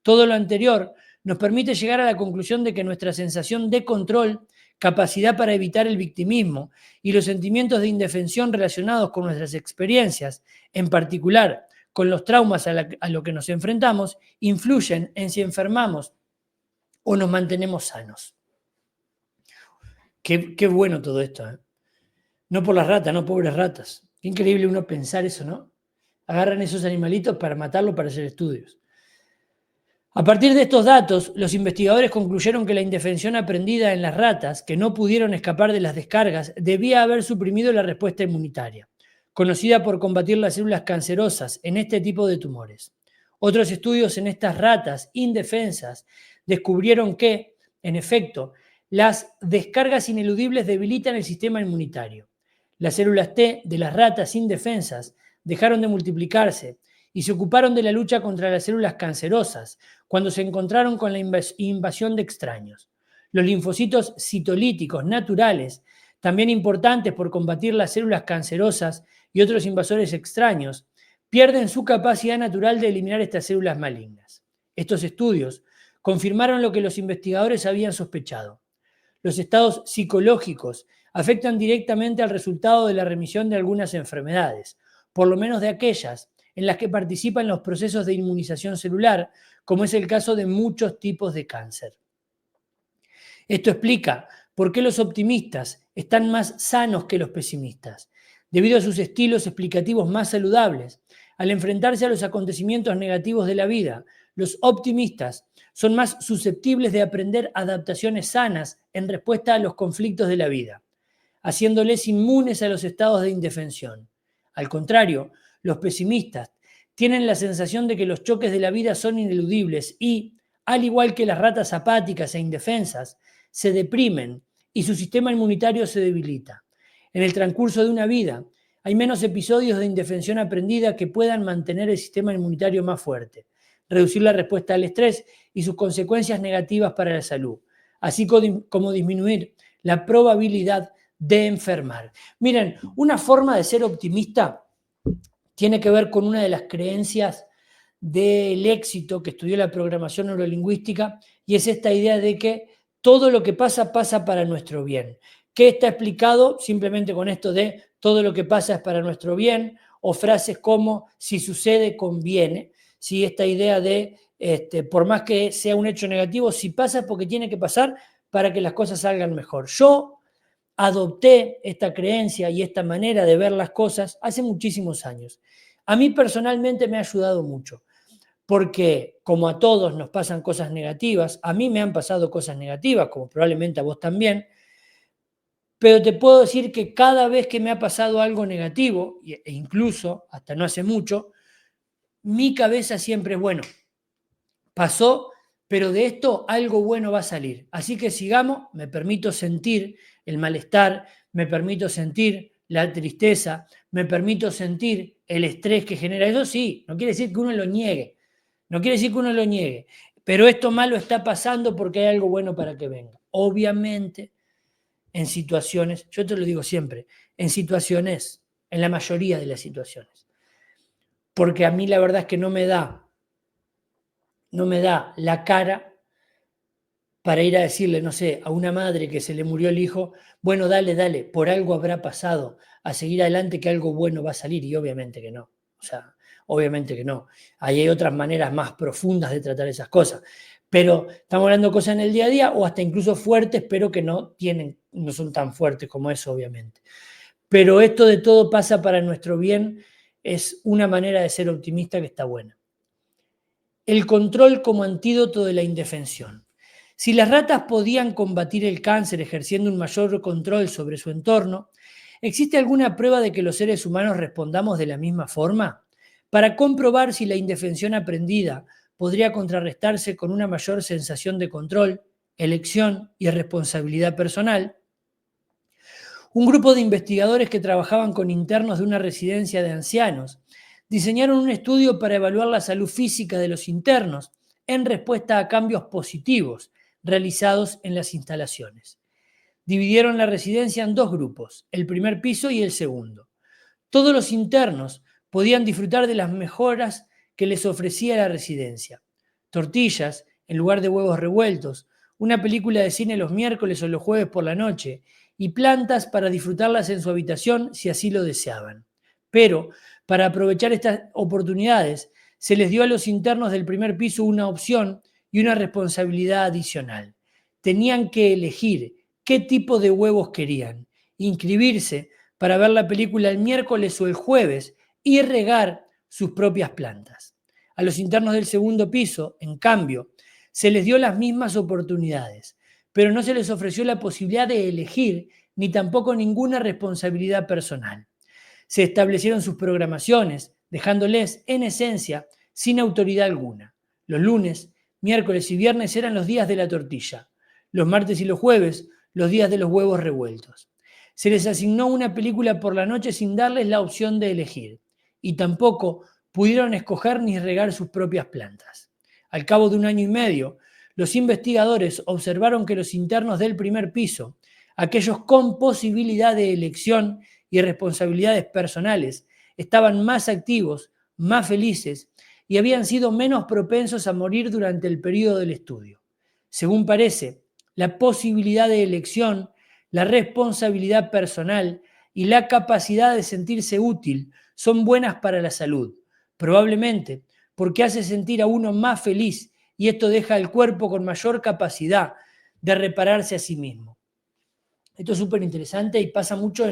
Todo lo anterior nos permite llegar a la conclusión de que nuestra sensación de control, capacidad para evitar el victimismo y los sentimientos de indefensión relacionados con nuestras experiencias, en particular con los traumas a los que nos enfrentamos, influyen en si enfermamos o nos mantenemos sanos. Qué bueno todo esto, ¿eh? No por las ratas, no, pobres ratas. Qué increíble uno pensar eso, ¿no? Agarran esos animalitos para matarlos para hacer estudios. A partir de estos datos, los investigadores concluyeron que la indefensión aprendida en las ratas, que no pudieron escapar de las descargas, debía haber suprimido la respuesta inmunitaria, conocida por combatir las células cancerosas en este tipo de tumores. Otros estudios en estas ratas indefensas descubrieron que, en efecto, las descargas ineludibles debilitan el sistema inmunitario. Las células T de las ratas indefensas dejaron de multiplicarse y se ocuparon de la lucha contra las células cancerosas cuando se encontraron con la invasión de extraños. Los linfocitos citolíticos naturales, también importantes por combatir las células cancerosas y otros invasores extraños, pierden su capacidad natural de eliminar estas células malignas. Estos estudios confirmaron lo que los investigadores habían sospechado. Los estados psicológicos afectan directamente al resultado de la remisión de algunas enfermedades, por lo menos de aquellas en las que participan los procesos de inmunización celular, como es el caso de muchos tipos de cáncer. Esto explica por qué los optimistas están más sanos que los pesimistas, debido a sus estilos explicativos más saludables al enfrentarse a los acontecimientos negativos de la vida. Los optimistas son más susceptibles de aprender adaptaciones sanas en respuesta a los conflictos de la vida, haciéndoles inmunes a los estados de indefensión. Al contrario, los pesimistas tienen la sensación de que los choques de la vida son ineludibles y, al igual que las ratas apáticas e indefensas, se deprimen y su sistema inmunitario se debilita. En el transcurso de una vida, hay menos episodios de indefensión aprendida que puedan mantener el sistema inmunitario más fuerte, reducir la respuesta al estrés y sus consecuencias negativas para la salud, así como disminuir la probabilidad de enfermar. Miren, una forma de ser optimista tiene que ver con una de las creencias del éxito que estudió la programación neurolingüística, y es esta idea de que todo lo que pasa pasa para nuestro bien, que está explicado simplemente con esto de todo lo que pasa es para nuestro bien, o frases como si sucede conviene, si esta idea de por más que sea un hecho negativo, si pasa es porque tiene que pasar para que las cosas salgan mejor. Yo adopté esta creencia y esta manera de ver las cosas hace muchísimos años. A mí personalmente me ha ayudado mucho, porque como a todos nos pasan cosas negativas, a mí me han pasado cosas negativas, como probablemente a vos también, pero te puedo decir que cada vez que me ha pasado algo negativo, e incluso hasta no hace mucho, mi cabeza siempre es, bueno, pasó, pero de esto algo bueno va a salir. Así que sigamos, me permito sentir el malestar, me permito sentir la tristeza, me permito sentir el estrés que genera eso. Sí, no quiere decir que uno lo niegue, no quiere decir que uno lo niegue, pero esto malo está pasando porque hay algo bueno para que venga. Obviamente, en situaciones, yo te lo digo siempre, en situaciones, en la mayoría de las situaciones, porque a mí la verdad es que no me da la cara para ir a decirle, no sé, a una madre que se le murió el hijo, bueno, dale, por algo habrá pasado, a seguir adelante que algo bueno va a salir, y obviamente que no. O sea, obviamente que no. Ahí hay otras maneras más profundas de tratar esas cosas. Pero estamos hablando de cosas en el día a día o hasta incluso fuertes, pero que no son tan fuertes como eso, obviamente. Pero esto de todo pasa para nuestro bien es una manera de ser optimista que está buena. El control como antídoto de la indefensión. Si las ratas podían combatir el cáncer ejerciendo un mayor control sobre su entorno, ¿existe alguna prueba de que los seres humanos respondamos de la misma forma? Para comprobar si la indefensión aprendida podría contrarrestarse con una mayor sensación de control, elección y responsabilidad personal, un grupo de investigadores que trabajaban con internos de una residencia de ancianos diseñaron un estudio para evaluar la salud física de los internos en respuesta a cambios positivos realizados en las instalaciones. Dividieron la residencia en dos grupos, el primer piso y el segundo. Todos los internos podían disfrutar de las mejoras que les ofrecía la residencia. Tortillas en lugar de huevos revueltos, una película de cine los miércoles o los jueves por la noche y plantas para disfrutarlas en su habitación si así lo deseaban. Pero, para aprovechar estas oportunidades, se les dio a los internos del primer piso una opción y una responsabilidad adicional. Tenían que elegir qué tipo de huevos querían, inscribirse para ver la película el miércoles o el jueves y regar sus propias plantas. A los internos del segundo piso, en cambio, se les dio las mismas oportunidades, pero no se les ofreció la posibilidad de elegir ni tampoco ninguna responsabilidad personal. Se establecieron sus programaciones, dejándoles, en esencia, sin autoridad alguna. Los lunes, miércoles y viernes eran los días de la tortilla. Los martes y los jueves, los días de los huevos revueltos. Se les asignó una película por la noche sin darles la opción de elegir, y tampoco pudieron escoger ni regar sus propias plantas. Al cabo de 1 año y medio, los investigadores observaron que los internos del primer piso, aquellos con posibilidad de elección y responsabilidades personales, estaban más activos, más felices y habían sido menos propensos a morir durante el periodo del estudio. Según parece, la posibilidad de elección, la responsabilidad personal y la capacidad de sentirse útil son buenas para la salud, probablemente porque hace sentir a uno más feliz y esto deja al cuerpo con mayor capacidad de repararse a sí mismo. Esto es súper interesante y pasa mucho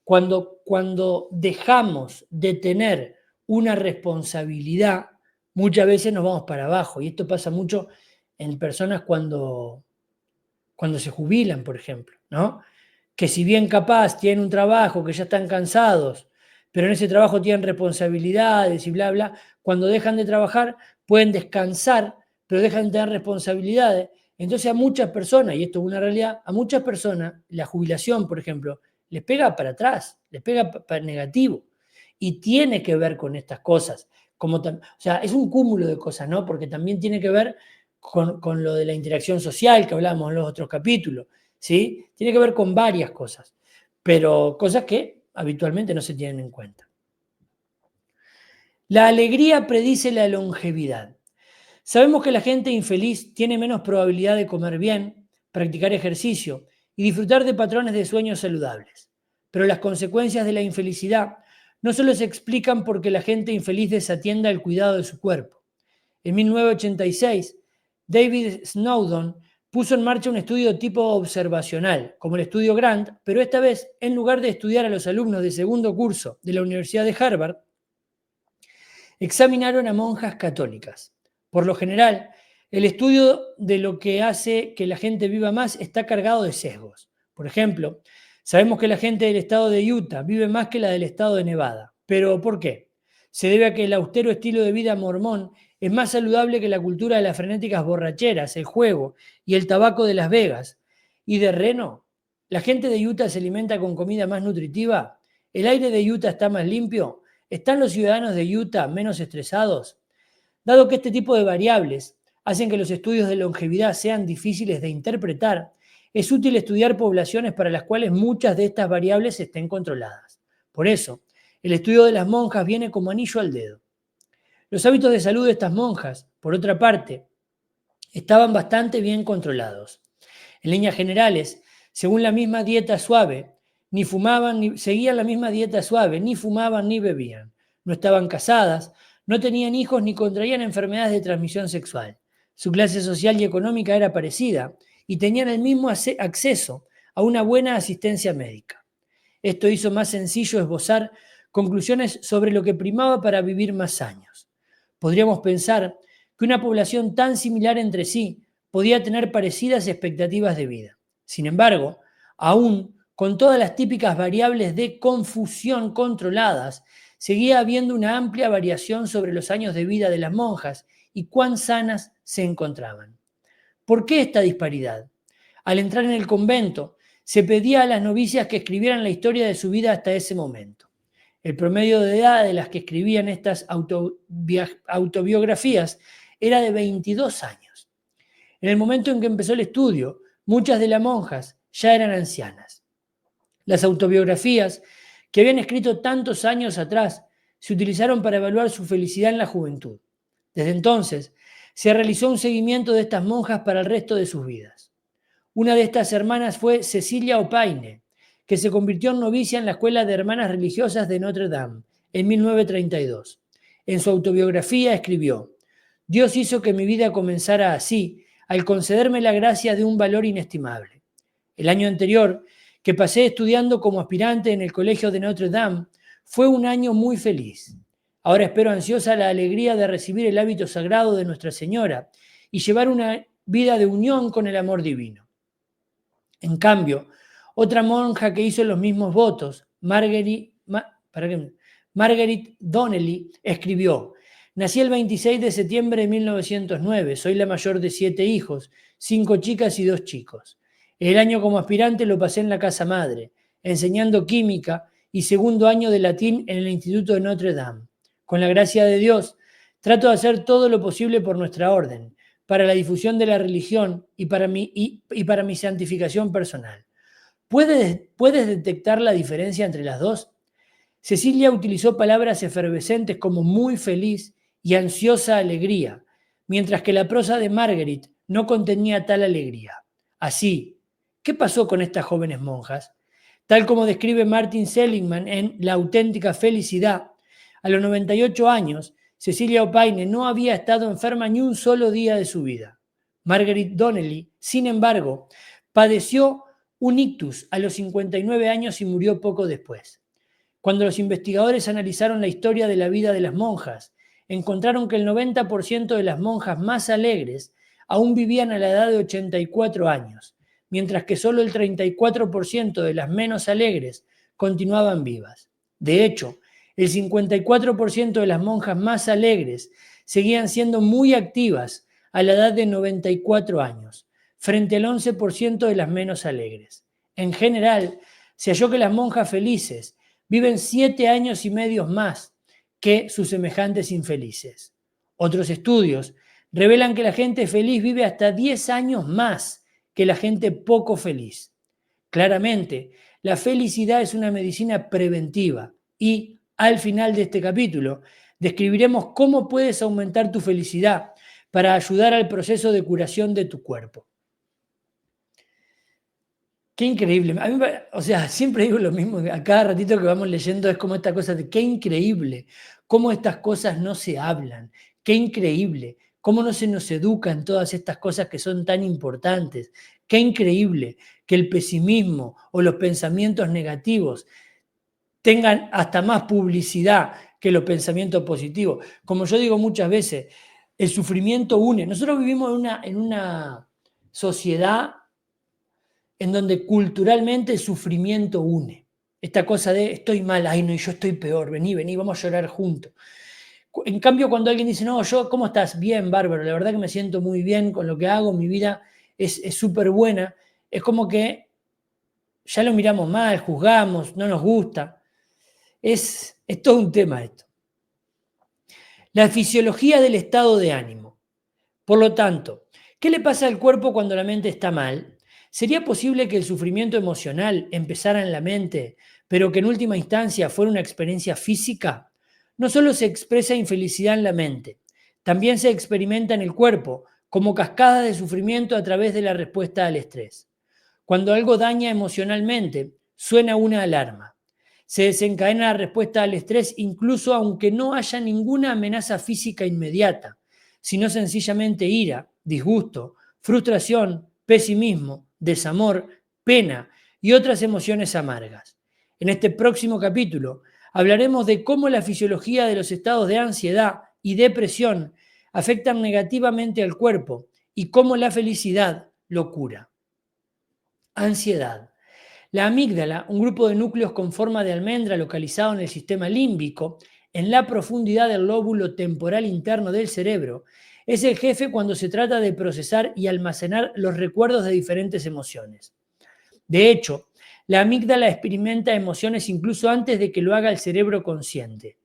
cuando dejamos de tener una responsabilidad, muchas veces nos vamos para abajo. Y esto pasa mucho en personas cuando se jubilan, por ejemplo, ¿no? Que si bien capaz tienen un trabajo, que ya están cansados, pero en ese trabajo tienen responsabilidades y bla, bla, cuando dejan de trabajar pueden descansar, pero dejan de tener responsabilidades. Entonces a muchas personas, y esto es una realidad, a muchas personas la jubilación, por ejemplo, les pega para atrás, les pega para negativo. Y tiene que ver con estas cosas. O sea, es un cúmulo de cosas, ¿no? Porque también tiene que ver con lo de la interacción social que hablábamos en los otros capítulos, ¿sí? Tiene que ver con varias cosas, pero cosas que habitualmente no se tienen en cuenta. La alegría predice la longevidad. Sabemos que la gente infeliz tiene menos probabilidad de comer bien, practicar ejercicio y disfrutar de patrones de sueño saludables. Pero las consecuencias de la infelicidad no solo se explican porque la gente infeliz desatienda el cuidado de su cuerpo. En 1986, David Snowdon puso en marcha un estudio tipo observacional, como el estudio Grant, pero esta vez, en lugar de estudiar a los alumnos de segundo curso de la Universidad de Harvard, examinaron a monjas católicas. Por lo general, el estudio de lo que hace que la gente viva más está cargado de sesgos. Por ejemplo, sabemos que la gente del estado de Utah vive más que la del estado de Nevada. ¿Pero por qué? Se debe a que el austero estilo de vida mormón es más saludable que la cultura de las frenéticas borracheras, el juego y el tabaco de Las Vegas. ¿Y de Reno? ¿La gente de Utah se alimenta con comida más nutritiva? ¿El aire de Utah está más limpio? ¿Están los ciudadanos de Utah menos estresados? Dado que este tipo de variables hacen que los estudios de longevidad sean difíciles de interpretar, es útil estudiar poblaciones para las cuales muchas de estas variables estén controladas. Por eso, el estudio de las monjas viene como anillo al dedo. Los hábitos de salud de estas monjas, por otra parte, estaban bastante bien controlados. En líneas generales, según la misma dieta suave, ni fumaban, ni seguían la misma dieta suave, ni fumaban ni bebían. No estaban casadas, no tenían hijos ni contraían enfermedades de transmisión sexual. Su clase social y económica era parecida y tenían el mismo acceso a una buena asistencia médica. Esto hizo más sencillo esbozar conclusiones sobre lo que primaba para vivir más años. Podríamos pensar que una población tan similar entre sí podía tener parecidas expectativas de vida. Sin embargo, aún con todas las típicas variables de confusión controladas, seguía habiendo una amplia variación sobre los años de vida de las monjas y cuán sanas se encontraban. ¿Por qué esta disparidad? Al entrar en el convento, se pedía a las novicias que escribieran la historia de su vida hasta ese momento. El promedio de edad de las que escribían estas autobiografías era de 22 años. En el momento en que empezó el estudio, muchas de las monjas ya eran ancianas. Las autobiografías que habían escrito tantos años atrás se utilizaron para evaluar su felicidad en la juventud. Desde entonces, se realizó un seguimiento de estas monjas para el resto de sus vidas. Una de estas hermanas fue Cecilia Opaine, que se convirtió en novicia en la Escuela de Hermanas Religiosas de Notre Dame en 1932. En su autobiografía escribió: Dios hizo que mi vida comenzara así, al concederme la gracia de un valor inestimable. El año anterior, que pasé estudiando como aspirante en el Colegio de Notre Dame, fue un año muy feliz. Ahora espero ansiosa la alegría de recibir el hábito sagrado de Nuestra Señora y llevar una vida de unión con el amor divino. En cambio, otra monja que hizo los mismos votos, Marguerite Donnelly, escribió: Nací el 26 de septiembre de 1909, soy la mayor de 7 hijos, 5 chicas y 2 chicos. El año como aspirante lo pasé en la casa madre, enseñando química y segundo año de latín en el Instituto de Notre Dame. Con la gracia de Dios, trato de hacer todo lo posible por nuestra orden, para la difusión de la religión y para mi santificación personal. ¿Puedes detectar la diferencia entre las dos? Cecilia utilizó palabras efervescentes como muy feliz y ansiosa alegría, mientras que la prosa de Marguerite no contenía tal alegría. Así, ¿qué pasó con estas jóvenes monjas? Tal como describe Martin Seligman en La auténtica felicidad, a los 98 años, Cecilia Opaine no había estado enferma ni un solo día de su vida. Marguerite Donnelly, sin embargo, padeció un ictus a los 59 años y murió poco después. Cuando los investigadores analizaron la historia de la vida de las monjas, encontraron que el 90% de las monjas más alegres aún vivían a la edad de 84 años, mientras que solo el 34% de las menos alegres continuaban vivas. De hecho, el 54% de las monjas más alegres seguían siendo muy activas a la edad de 94 años, frente al 11% de las menos alegres. En general, se halló que las monjas felices viven 7 años y medio más que sus semejantes infelices. Otros estudios revelan que la gente feliz vive hasta 10 años más que la gente poco feliz. Claramente, la felicidad es una medicina preventiva y, al final de este capítulo, describiremos cómo puedes aumentar tu felicidad para ayudar al proceso de curación de tu cuerpo. Qué increíble. A mí, o sea, siempre digo lo mismo, a cada ratito que vamos leyendo es como esta cosa de qué increíble, cómo estas cosas no se hablan, qué increíble, cómo no se nos educa en todas estas cosas que son tan importantes, qué increíble que el pesimismo o los pensamientos negativos tengan hasta más publicidad que los pensamientos positivos. Como yo digo muchas veces, el sufrimiento une. Nosotros vivimos en una sociedad en donde culturalmente el sufrimiento une. Esta cosa de estoy mal, ay no, y yo estoy peor, vení, vamos a llorar juntos. En cambio, cuando alguien dice, no, yo, ¿cómo estás? Bien, bárbaro, la verdad que me siento muy bien con lo que hago, mi vida es súper buena, es como que ya lo miramos mal, juzgamos, no nos gusta. Es todo un tema esto. La fisiología del estado de ánimo. Por lo tanto, ¿qué le pasa al cuerpo cuando la mente está mal? ¿Sería posible que el sufrimiento emocional empezara en la mente, pero que en última instancia fuera una experiencia física? No solo se expresa infelicidad en la mente, también se experimenta en el cuerpo como cascada de sufrimiento a través de la respuesta al estrés. Cuando algo daña emocionalmente, suena una alarma. Se desencadena la respuesta al estrés incluso aunque no haya ninguna amenaza física inmediata, sino sencillamente ira, disgusto, frustración, pesimismo, desamor, pena y otras emociones amargas. En este próximo capítulo hablaremos de cómo la fisiología de los estados de ansiedad y depresión afectan negativamente al cuerpo y cómo la felicidad lo cura. Ansiedad. La amígdala, un grupo de núcleos con forma de almendra localizado en el sistema límbico, en la profundidad del lóbulo temporal interno del cerebro, es el jefe cuando se trata de procesar y almacenar los recuerdos de diferentes emociones. De hecho, la amígdala experimenta emociones incluso antes de que lo haga el cerebro consciente.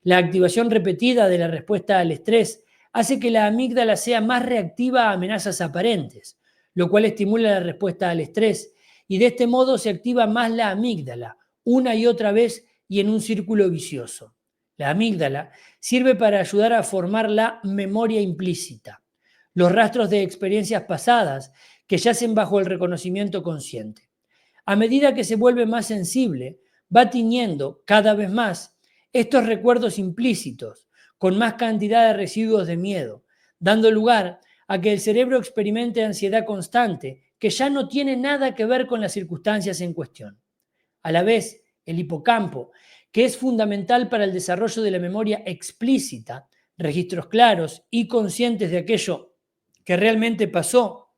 La activación repetida de la respuesta al estrés hace que la amígdala sea más reactiva a amenazas aparentes, lo cual estimula la respuesta al estrés y de este modo se activa más la amígdala, una y otra vez y en un círculo vicioso. La amígdala sirve para ayudar a formar la memoria implícita, los rastros de experiencias pasadas que yacen bajo el reconocimiento consciente. A medida que se vuelve más sensible, va tiñendo cada vez más estos recuerdos implícitos con más cantidad de residuos de miedo, dando lugar a que el cerebro experimente ansiedad constante que ya no tiene nada que ver con las circunstancias en cuestión. A la vez, el hipocampo, que es fundamental para el desarrollo de la memoria explícita, registros claros y conscientes de aquello que realmente pasó,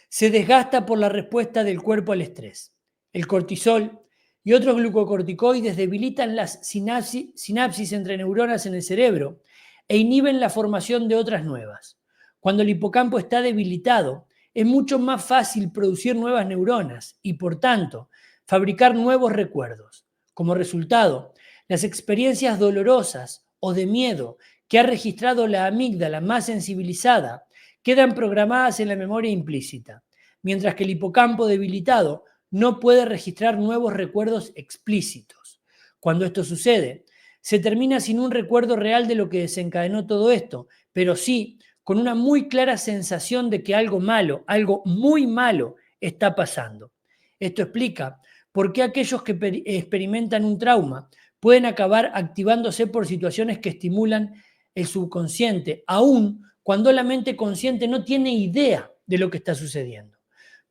se desgasta por la respuesta del cuerpo al estrés. El cortisol y otros glucocorticoides debilitan las sinapsis entre neuronas en el cerebro e inhiben la formación de otras nuevas. Cuando el hipocampo está debilitado, es mucho más fácil producir nuevas neuronas y, por tanto, fabricar nuevos recuerdos. Como resultado, las experiencias dolorosas o de miedo que ha registrado la amígdala más sensibilizada quedan programadas en la memoria implícita, mientras que el hipocampo debilitado no puede registrar nuevos recuerdos explícitos. Cuando esto sucede, se termina sin un recuerdo real de lo que desencadenó todo esto, pero sí con una muy clara sensación de que algo malo, algo muy malo, está pasando. Esto explica por qué aquellos que experimentan un trauma pueden acabar activándose por situaciones que estimulan el subconsciente, aún cuando la mente consciente no tiene idea de lo que está sucediendo.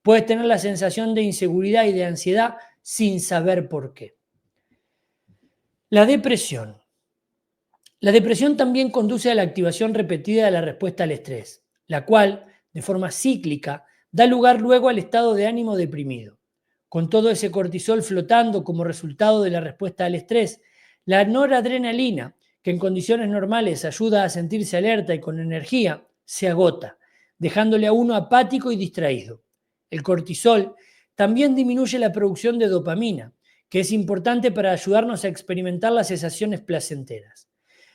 Puedes tener la sensación de inseguridad y de ansiedad sin saber por qué. La depresión. La depresión también conduce a la activación repetida de la respuesta al estrés, la cual, de forma cíclica, da lugar luego al estado de ánimo deprimido. Con todo ese cortisol flotando como resultado de la respuesta al estrés, la noradrenalina, que en condiciones normales ayuda a sentirse alerta y con energía, se agota, dejándole a uno apático y distraído. El cortisol también disminuye la producción de dopamina, que es importante para ayudarnos a experimentar las sensaciones placenteras.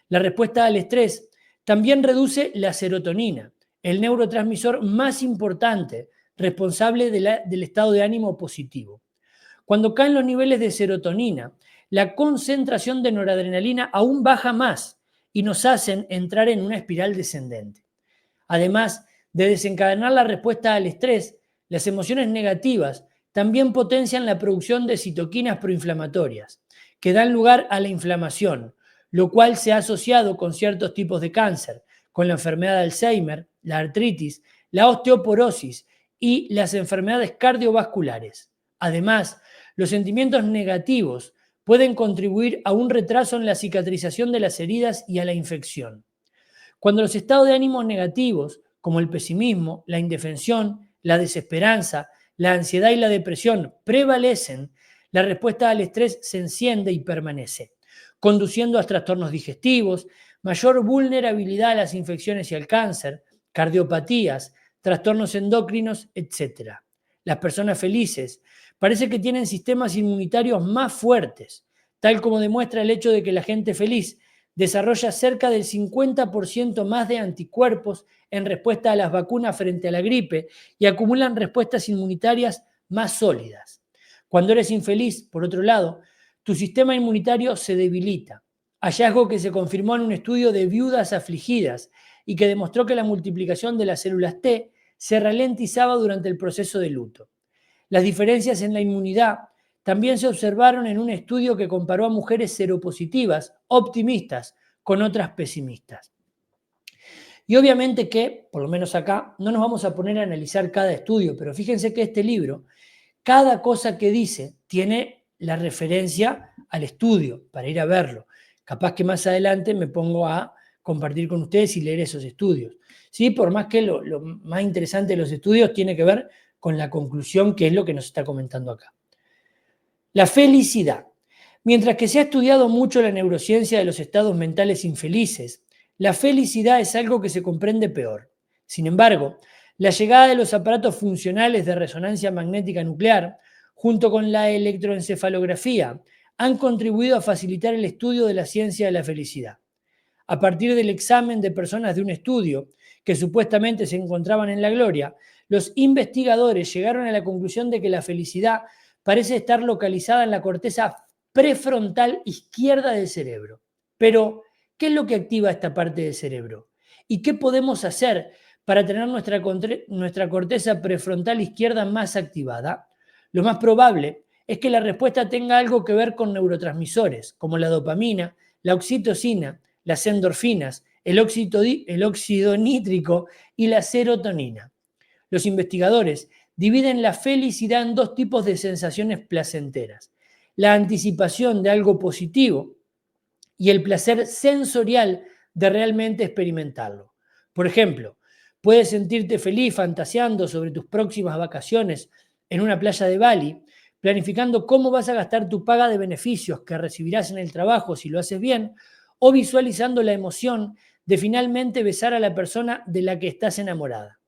La respuesta al estrés también reduce la serotonina, el neurotransmisor más importante responsable del estado de ánimo positivo. Cuando caen los niveles de serotonina, la concentración de noradrenalina aún baja más y nos hacen entrar en una espiral descendente. Además de desencadenar la respuesta al estrés, las emociones negativas también potencian la producción de citoquinas proinflamatorias, que dan lugar a la inflamación, lo cual se ha asociado con ciertos tipos de cáncer, con la enfermedad de Alzheimer, la artritis, la osteoporosis y las enfermedades cardiovasculares. Además, los sentimientos negativos pueden contribuir a un retraso en la cicatrización de las heridas y a la infección. Cuando los estados de ánimo negativos, como el pesimismo, la indefensión, la desesperanza, la ansiedad y la depresión, prevalecen, la respuesta al estrés se enciende y permanece, conduciendo a trastornos digestivos, mayor vulnerabilidad a las infecciones y al cáncer, cardiopatías, trastornos endocrinos, etc. Las personas felices parece que tienen sistemas inmunitarios más fuertes, tal como demuestra el hecho de que la gente feliz desarrolla cerca del 50% más de anticuerpos en respuesta a las vacunas frente a la gripe y acumulan respuestas inmunitarias más sólidas. Cuando eres infeliz, por otro lado, tu sistema inmunitario se debilita, hallazgo que se confirmó en un estudio de viudas afligidas y que demostró que la multiplicación de las células T se ralentizaba durante el proceso de luto. Las diferencias en la inmunidad también se observaron en un estudio que comparó a mujeres seropositivas, optimistas, con otras pesimistas. Y obviamente que, por lo menos acá, no nos vamos a poner a analizar cada estudio, pero fíjense que este libro, cada cosa que dice, tiene la referencia al estudio para ir a verlo. Capaz que más adelante me pongo a compartir con ustedes y leer esos estudios. ¿Sí? Por más que lo más interesante de los estudios tiene que ver con la conclusión, que es lo que nos está comentando acá. La felicidad. Mientras que se ha estudiado mucho la neurociencia de los estados mentales infelices, la felicidad es algo que se comprende peor. Sin embargo, la llegada de los aparatos funcionales de resonancia magnética nuclear, junto con la electroencefalografía, han contribuido a facilitar el estudio de la ciencia de la felicidad. A partir del examen de personas de un estudio que supuestamente se encontraban en la gloria, los investigadores llegaron a la conclusión de que la felicidad parece estar localizada en la corteza prefrontal izquierda del cerebro. Pero, ¿qué es lo que activa esta parte del cerebro? ¿Y qué podemos hacer para tener nuestra corteza prefrontal izquierda más activada? Lo más probable es que la respuesta tenga algo que ver con neurotransmisores, como la dopamina, la oxitocina, las endorfinas, el óxido nítrico y la serotonina. Los investigadores dividen la felicidad en dos tipos de sensaciones placenteras: la anticipación de algo positivo y el placer sensorial de realmente experimentarlo. Por ejemplo, puedes sentirte feliz fantaseando sobre tus próximas vacaciones en una playa de Bali, planificando cómo vas a gastar tu paga de beneficios que recibirás en el trabajo si lo haces bien, o visualizando la emoción de finalmente besar a la persona de la que estás enamorada.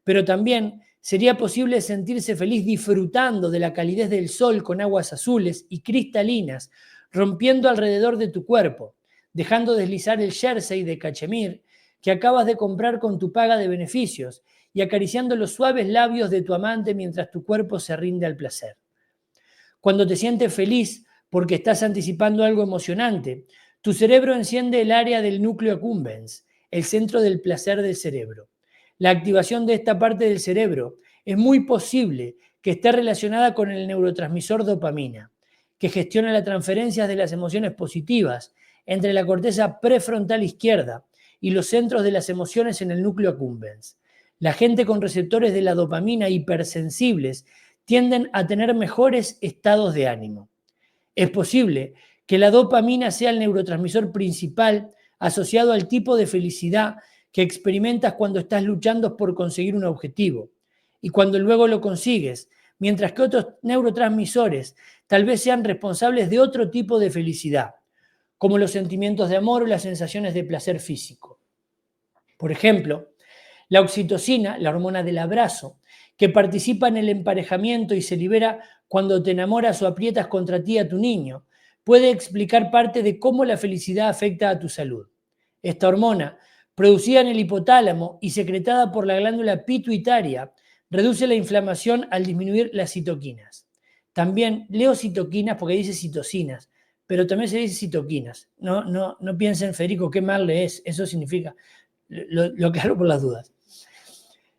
Pero también sería posible sentirse feliz disfrutando de la calidez del sol con aguas azules y cristalinas rompiendo alrededor de tu cuerpo, dejando deslizar el jersey de cachemir que acabas de comprar con tu paga de beneficios y acariciando los suaves labios de tu amante mientras tu cuerpo se rinde al placer. Cuando te sientes feliz porque estás anticipando algo emocionante, tu cerebro enciende el área del núcleo accumbens, el centro del placer del cerebro. La activación de esta parte del cerebro es muy posible que esté relacionada con el neurotransmisor dopamina, que gestiona las transferencias de las emociones positivas entre la corteza prefrontal izquierda y los centros de las emociones en el núcleo accumbens. La gente con receptores de la dopamina hipersensibles tienden a tener mejores estados de ánimo. Es posible que la dopamina sea el neurotransmisor principal asociado al tipo de felicidad que experimentas cuando estás luchando por conseguir un objetivo y cuando luego lo consigues, mientras que otros neurotransmisores tal vez sean responsables de otro tipo de felicidad, como los sentimientos de amor o las sensaciones de placer físico. Por ejemplo, la oxitocina, la hormona del abrazo, que participa en el emparejamiento y se libera cuando te enamoras o aprietas contra ti a tu niño, puede explicar parte de cómo la felicidad afecta a tu salud. Esta hormona, producida en el hipotálamo y secretada por la glándula pituitaria, reduce la inflamación al disminuir las citoquinas. También leo citoquinas porque dice citocinas, pero también se dice citoquinas. No piensen, Federico, qué mal lees. Eso significa, lo aclaro por las dudas.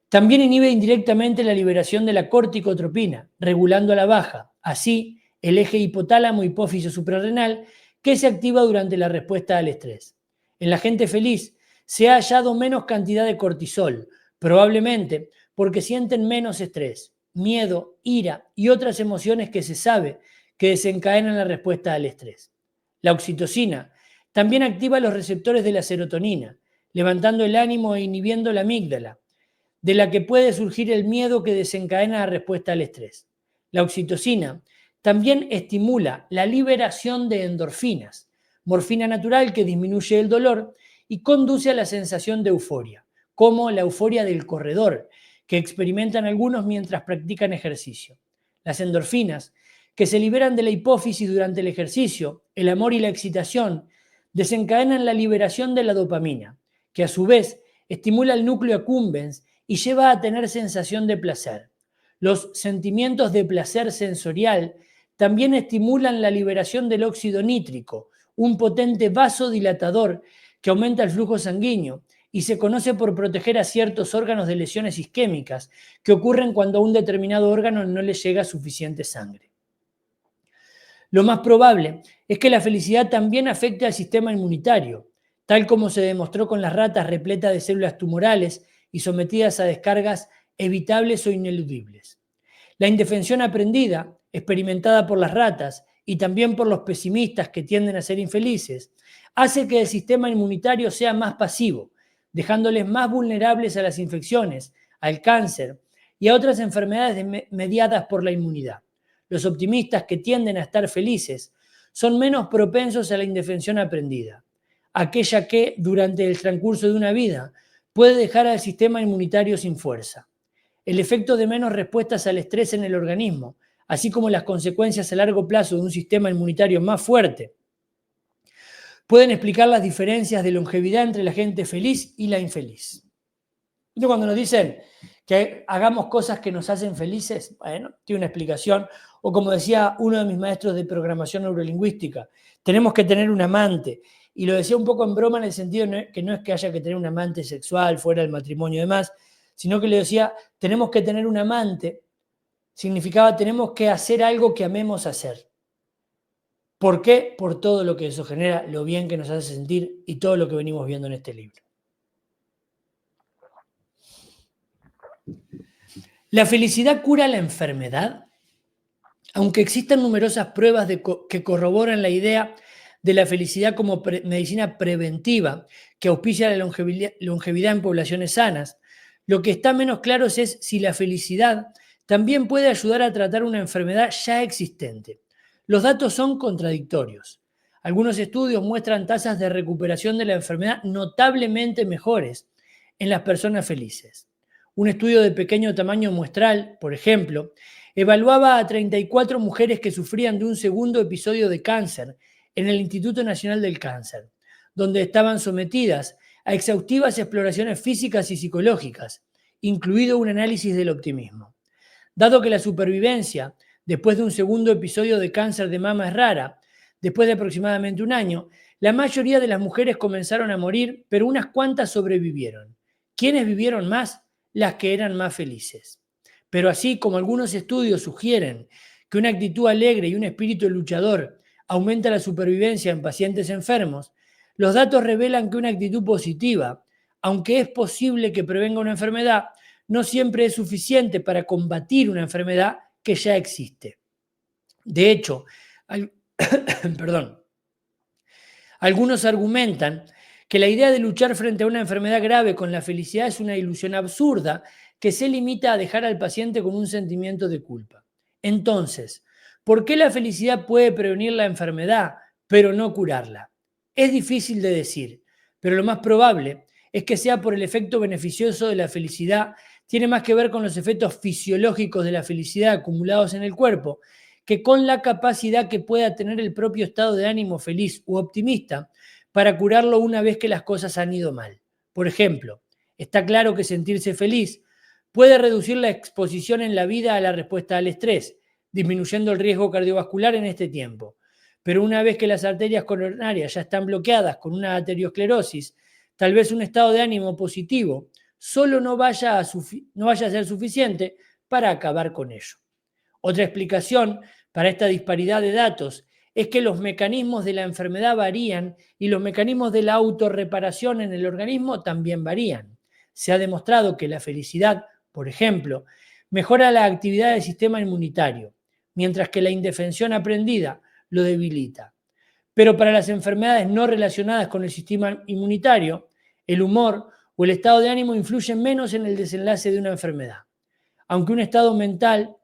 También inhibe indirectamente la liberación de la corticotropina, regulando a la baja, así el eje hipotálamo-hipófisis suprarrenal, que se activa durante la respuesta al estrés. En la gente feliz se ha hallado menos cantidad de cortisol, probablemente porque sienten menos estrés, miedo, ira y otras emociones que se sabe que desencadenan la respuesta al estrés. La oxitocina también activa los receptores de la serotonina, levantando el ánimo e inhibiendo la amígdala, de la que puede surgir el miedo que desencadena la respuesta al estrés. La oxitocina también estimula la liberación de endorfinas, morfina natural que disminuye el dolor y conduce a la sensación de euforia, como la euforia del corredor, que experimentan algunos mientras practican ejercicio. Las endorfinas, que se liberan de la hipófisis durante el ejercicio, el amor y la excitación, desencadenan la liberación de la dopamina, que a su vez estimula el núcleo accumbens y lleva a tener sensación de placer. Los sentimientos de placer sensorial también estimulan la liberación del óxido nítrico, un potente vasodilatador que aumenta el flujo sanguíneo y se conoce por proteger a ciertos órganos de lesiones isquémicas que ocurren cuando a un determinado órgano no le llega suficiente sangre. Lo más probable es que la felicidad también afecte al sistema inmunitario, tal como se demostró con las ratas repletas de células tumorales y sometidas a descargas evitables o ineludibles. La indefensión aprendida, experimentada por las ratas y también por los pesimistas que tienden a ser infelices, hace que el sistema inmunitario sea más pasivo, dejándoles más vulnerables a las infecciones, al cáncer y a otras enfermedades mediadas por la inmunidad. Los optimistas que tienden a estar felices son menos propensos a la indefensión aprendida, aquella que, durante el transcurso de una vida, puede dejar al sistema inmunitario sin fuerza. El efecto de menos respuestas al estrés en el organismo, así como las consecuencias a largo plazo de un sistema inmunitario más fuerte, pueden explicar las diferencias de longevidad entre la gente feliz y la infeliz. Cuando nos dicen que hagamos cosas que nos hacen felices, bueno, tiene una explicación. O como decía uno de mis maestros de programación neurolingüística, tenemos que tener un amante. Y lo decía un poco en broma en el sentido que no es que haya que tener un amante sexual fuera del matrimonio y demás, sino que le decía, tenemos que tener un amante, significaba tenemos que hacer algo que amemos hacer. ¿Por qué? Por todo lo que eso genera, lo bien que nos hace sentir y todo lo que venimos viendo en este libro. ¿La felicidad cura la enfermedad? Aunque existan numerosas pruebas que corroboran la idea de la felicidad como medicina preventiva que auspicia la longevidad en poblaciones sanas, lo que está menos claro es si la felicidad también puede ayudar a tratar una enfermedad ya existente. Los datos son contradictorios. Algunos estudios muestran tasas de recuperación de la enfermedad notablemente mejores en las personas felices. Un estudio de pequeño tamaño muestral, por ejemplo, evaluaba a 34 mujeres que sufrían de un segundo episodio de cáncer en el Instituto Nacional del Cáncer, donde estaban sometidas a exhaustivas exploraciones físicas y psicológicas, incluido un análisis del optimismo. Dado que la supervivencia después de un segundo episodio de cáncer de mama es rara, después de aproximadamente un año, la mayoría de las mujeres comenzaron a morir, pero unas cuantas sobrevivieron. ¿Quiénes vivieron más? Las que eran más felices. Pero así como algunos estudios sugieren que una actitud alegre y un espíritu luchador aumenta la supervivencia en pacientes enfermos, los datos revelan que una actitud positiva, aunque es posible que prevenga una enfermedad, no siempre es suficiente para combatir una enfermedad que ya existe. De hecho, perdón, Algunos argumentan que la idea de luchar frente a una enfermedad grave con la felicidad es una ilusión absurda que se limita a dejar al paciente con un sentimiento de culpa. Entonces, ¿por qué la felicidad puede prevenir la enfermedad, pero no curarla? Es difícil de decir, pero lo más probable es que sea por el efecto beneficioso de la felicidad. Tiene más que ver con los efectos fisiológicos de la felicidad acumulados en el cuerpo que con la capacidad que pueda tener el propio estado de ánimo feliz u optimista para curarlo una vez que las cosas han ido mal. Por ejemplo, está claro que sentirse feliz puede reducir la exposición en la vida a la respuesta al estrés, disminuyendo el riesgo cardiovascular en este tiempo. Pero una vez que las arterias coronarias ya están bloqueadas con una arteriosclerosis, tal vez un estado de ánimo positivo solo no vaya a ser suficiente para acabar con ello. Otra explicación para esta disparidad de datos es que los mecanismos de la enfermedad varían y los mecanismos de la autorreparación en el organismo también varían. Se ha demostrado que la felicidad, por ejemplo, mejora la actividad del sistema inmunitario, mientras que la indefensión aprendida lo debilita. Pero para las enfermedades no relacionadas con el sistema inmunitario, el humor o el estado de ánimo influyen menos en el desenlace de una enfermedad. Aunque un estado mental,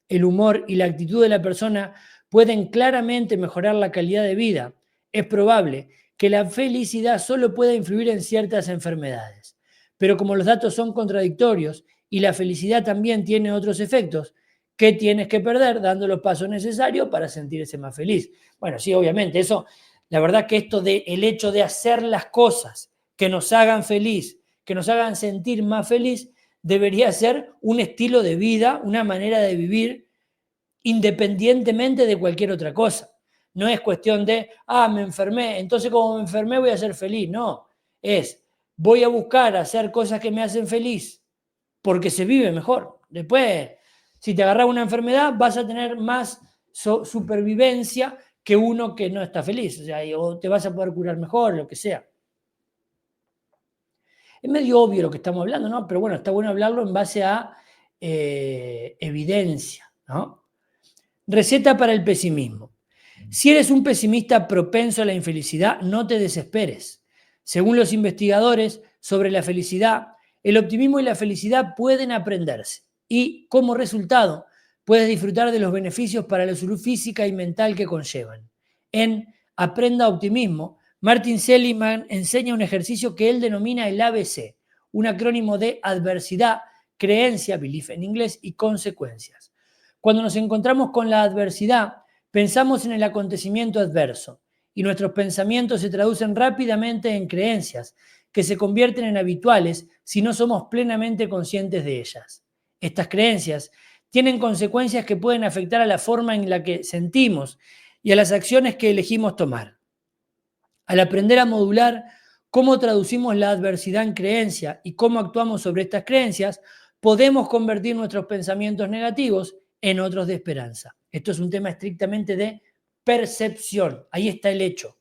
el humor y la actitud de la persona pueden claramente mejorar la calidad de vida, es probable que la felicidad solo pueda influir en ciertas enfermedades. Pero como los datos son contradictorios y la felicidad también tiene otros efectos, ¿qué tienes que perder dando los pasos necesarios para sentirse más feliz? Bueno, sí, obviamente, eso, la verdad que esto de el hecho de hacer las cosas que nos hagan feliz, que nos hagan sentir más feliz, debería ser un estilo de vida, una manera de vivir independientemente de cualquier otra cosa. No es cuestión de, me enfermé, entonces como me enfermé voy a ser feliz. No, es, voy a buscar hacer cosas que me hacen feliz porque se vive mejor. Después, si te agarras una enfermedad, vas a tener más supervivencia que uno que no está feliz. O sea, o te vas a poder curar mejor, lo que sea. Es medio obvio lo que estamos hablando, ¿no? Pero bueno, está bueno hablarlo en base a evidencia, ¿no? Receta para el pesimismo. Si eres un pesimista propenso a la infelicidad, no te desesperes. Según los investigadores sobre la felicidad, el optimismo y la felicidad pueden aprenderse y, como resultado, puedes disfrutar de los beneficios para la salud física y mental que conllevan. En Aprenda Optimismo, Martin Seligman enseña un ejercicio que él denomina el ABC, un acrónimo de adversidad, creencia, belief en inglés, y consecuencias. Cuando nos encontramos con la adversidad, pensamos en el acontecimiento adverso y nuestros pensamientos se traducen rápidamente en creencias que se convierten en habituales si no somos plenamente conscientes de ellas. Estas creencias tienen consecuencias que pueden afectar a la forma en la que sentimos y a las acciones que elegimos tomar. Al aprender a modular cómo traducimos la adversidad en creencia y cómo actuamos sobre estas creencias, podemos convertir nuestros pensamientos negativos en otros de esperanza. Esto es un tema estrictamente de percepción. Ahí está el hecho.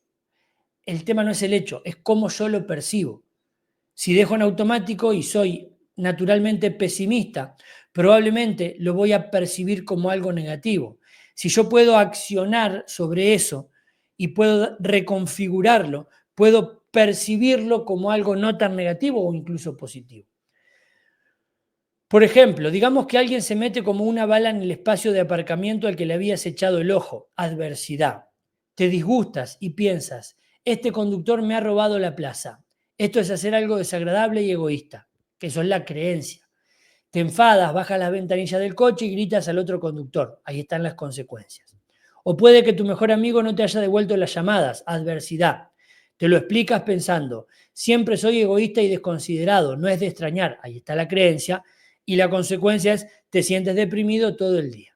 El tema no es el hecho, es cómo yo lo percibo. Si dejo en automático y soy naturalmente pesimista, probablemente lo voy a percibir como algo negativo. Si yo puedo accionar sobre eso y puedo reconfigurarlo, puedo percibirlo como algo no tan negativo o incluso positivo. Por ejemplo, digamos que alguien se mete como una bala en el espacio de aparcamiento al que le habías echado el ojo, adversidad. Te disgustas y piensas, este conductor me ha robado la plaza. Esto es hacer algo desagradable y egoísta, que eso es la creencia. Te enfadas, bajas las ventanillas del coche y gritas al otro conductor. Ahí están las consecuencias. O puede que tu mejor amigo no te haya devuelto las llamadas, adversidad. Te lo explicas pensando, siempre soy egoísta y desconsiderado, no es de extrañar. Ahí está la creencia. Y la consecuencia es, te sientes deprimido todo el día.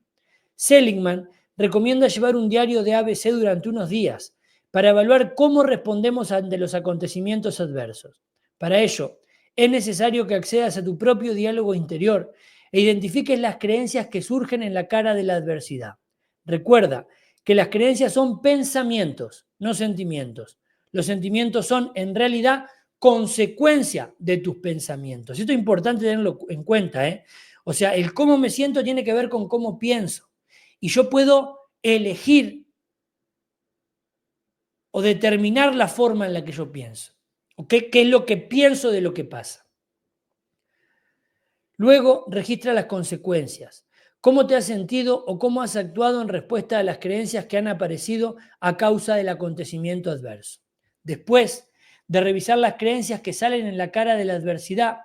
Seligman recomienda llevar un diario de ABC durante unos días para evaluar cómo respondemos ante los acontecimientos adversos. Para ello, es necesario que accedas a tu propio diálogo interior e identifiques las creencias que surgen en la cara de la adversidad. Recuerda que las creencias son pensamientos, no sentimientos. Los sentimientos son, en realidad, consecuencia de tus pensamientos. Esto es importante tenerlo en cuenta, ¿eh? O sea, el cómo me siento tiene que ver con cómo pienso. Y yo puedo elegir o determinar la forma en la que yo pienso. ¿O qué es lo que pienso de lo que pasa? Luego, registra las consecuencias. ¿Cómo te has sentido o cómo has actuado en respuesta a las creencias que han aparecido a causa del acontecimiento adverso? Después de revisar las creencias que salen en la cara de la adversidad,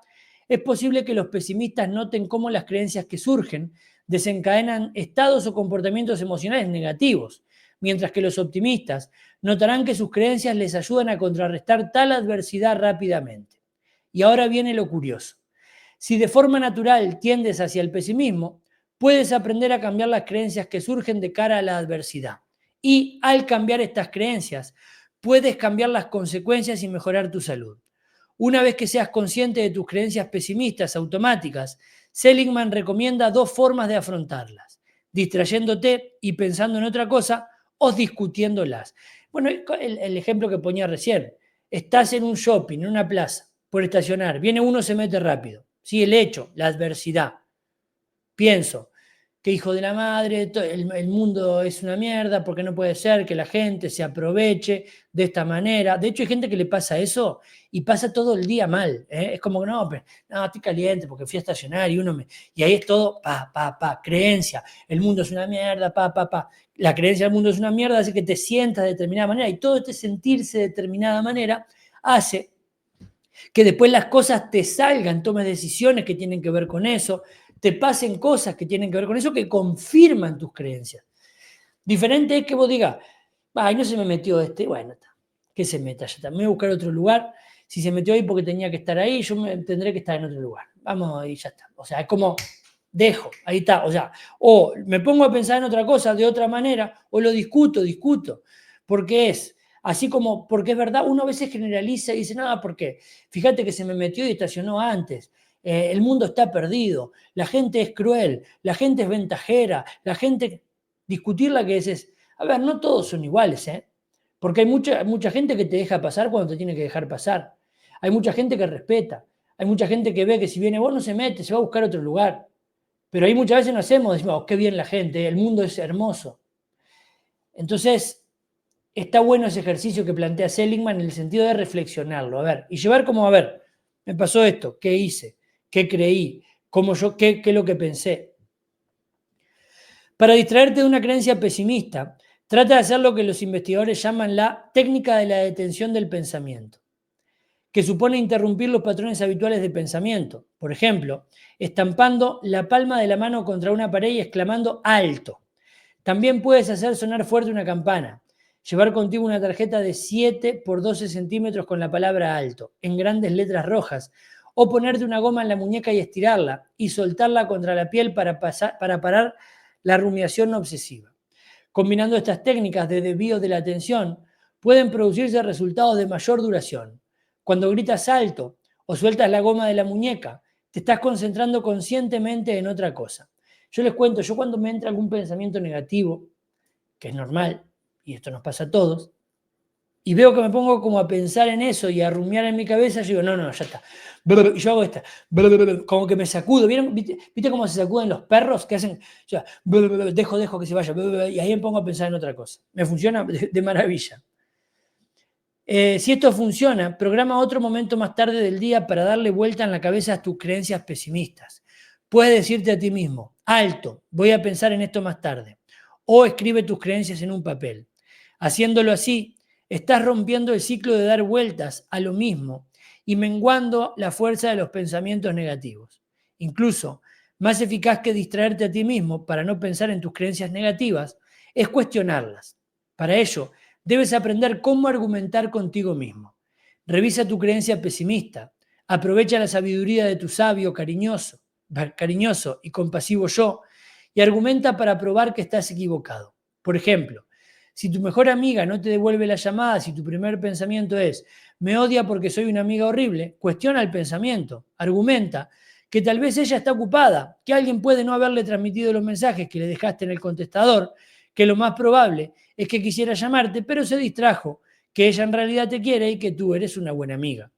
es posible que los pesimistas noten cómo las creencias que surgen desencadenan estados o comportamientos emocionales negativos, mientras que los optimistas notarán que sus creencias les ayudan a contrarrestar tal adversidad rápidamente. Y ahora viene lo curioso. Si de forma natural tiendes hacia el pesimismo, puedes aprender a cambiar las creencias que surgen de cara a la adversidad. Y al cambiar estas creencias, puedes cambiar las consecuencias y mejorar tu salud. Una vez que seas consciente de tus creencias pesimistas automáticas, Seligman recomienda dos formas de afrontarlas: distrayéndote y pensando en otra cosa o discutiéndolas. Bueno, el ejemplo que ponía recién: estás en un shopping, en una plaza, por estacionar, viene uno, se mete rápido. Sí, el hecho, la adversidad. Pienso, que hijo de la madre, el mundo es una mierda, porque no puede ser que la gente se aproveche de esta manera. De hecho, hay gente que le pasa eso y pasa todo el día mal. Es como que no, estoy caliente porque fui a estacionar y ahí es todo creencia. El mundo es una mierda, La creencia del mundo es una mierda hace que te sientas de determinada manera, y todo este sentirse de determinada manera hace que después las cosas te salgan, tomes decisiones que tienen que ver con eso, te pasen cosas que tienen que ver con eso, que confirman tus creencias. Diferente es que vos digas, ay, no se me metió bueno, que se meta, ya está, me voy a buscar otro lugar. Si se metió ahí porque tenía que estar ahí, yo tendré que estar en otro lugar. Vamos, y ya está. O sea, es como, dejo, ahí está. O sea, o me pongo a pensar en otra cosa de otra manera, o lo discuto, porque es así, como, porque es verdad. Uno a veces generaliza y dice, nada, porque fíjate que se me metió y estacionó antes. El mundo está perdido, la gente es cruel, la gente es ventajera, la gente... Discutirla que es, a ver, no todos son iguales, porque hay mucha gente que te deja pasar cuando te tiene que dejar pasar. Hay mucha gente que respeta, hay mucha gente que ve que si viene vos no se mete, se va a buscar otro lugar. Pero ahí muchas veces no hacemos, decimos, oh, qué bien la gente, el mundo es hermoso. Entonces, está bueno ese ejercicio que plantea Seligman, en el sentido de reflexionarlo, a ver, y llevar como, a ver, me pasó esto, ¿qué hice? ¿Qué creí? ¿Qué es lo que pensé? Para distraerte de una creencia pesimista, trata de hacer lo que los investigadores llaman la técnica de la detención del pensamiento, que supone interrumpir los patrones habituales de pensamiento. Por ejemplo, estampando la palma de la mano contra una pared y exclamando ¡alto! También puedes hacer sonar fuerte una campana, llevar contigo una tarjeta de 7 por 12 centímetros con la palabra alto, en grandes letras rojas, o ponerte una goma en la muñeca y estirarla y soltarla contra la piel para parar la rumiación obsesiva. Combinando estas técnicas de desvío de la atención, pueden producirse resultados de mayor duración. Cuando gritas alto o sueltas la goma de la muñeca, te estás concentrando conscientemente en otra cosa. Yo les cuento, yo cuando me entra algún pensamiento negativo, que es normal, y esto nos pasa a todos, y veo que me pongo como a pensar en eso y a rumiar en mi cabeza, yo digo, no, ya está. Y yo hago esta, como que me sacudo. ¿Viste cómo se sacuden los perros? Que hacen, dejo que se vaya, y ahí me pongo a pensar en otra cosa. Me funciona de maravilla. Si esto funciona, programa otro momento más tarde del día para darle vuelta en la cabeza a tus creencias pesimistas. Puedes decirte a ti mismo, alto, voy a pensar en esto más tarde. O escribe tus creencias en un papel. Haciéndolo así, estás rompiendo el ciclo de dar vueltas a lo mismo y menguando la fuerza de los pensamientos negativos. Incluso, más eficaz que distraerte a ti mismo para no pensar en tus creencias negativas, es cuestionarlas. Para ello, debes aprender cómo argumentar contigo mismo. Revisa tu creencia pesimista. Aprovecha la sabiduría de tu sabio, cariñoso y compasivo yo, y argumenta para probar que estás equivocado. Por ejemplo, si tu mejor amiga no te devuelve la llamada, si tu primer pensamiento es, me odia porque soy una amiga horrible, cuestiona el pensamiento, argumenta que tal vez ella está ocupada, que alguien puede no haberle transmitido los mensajes que le dejaste en el contestador, que lo más probable es que quisiera llamarte, pero se distrajo, que ella en realidad te quiere y que tú eres una buena amiga.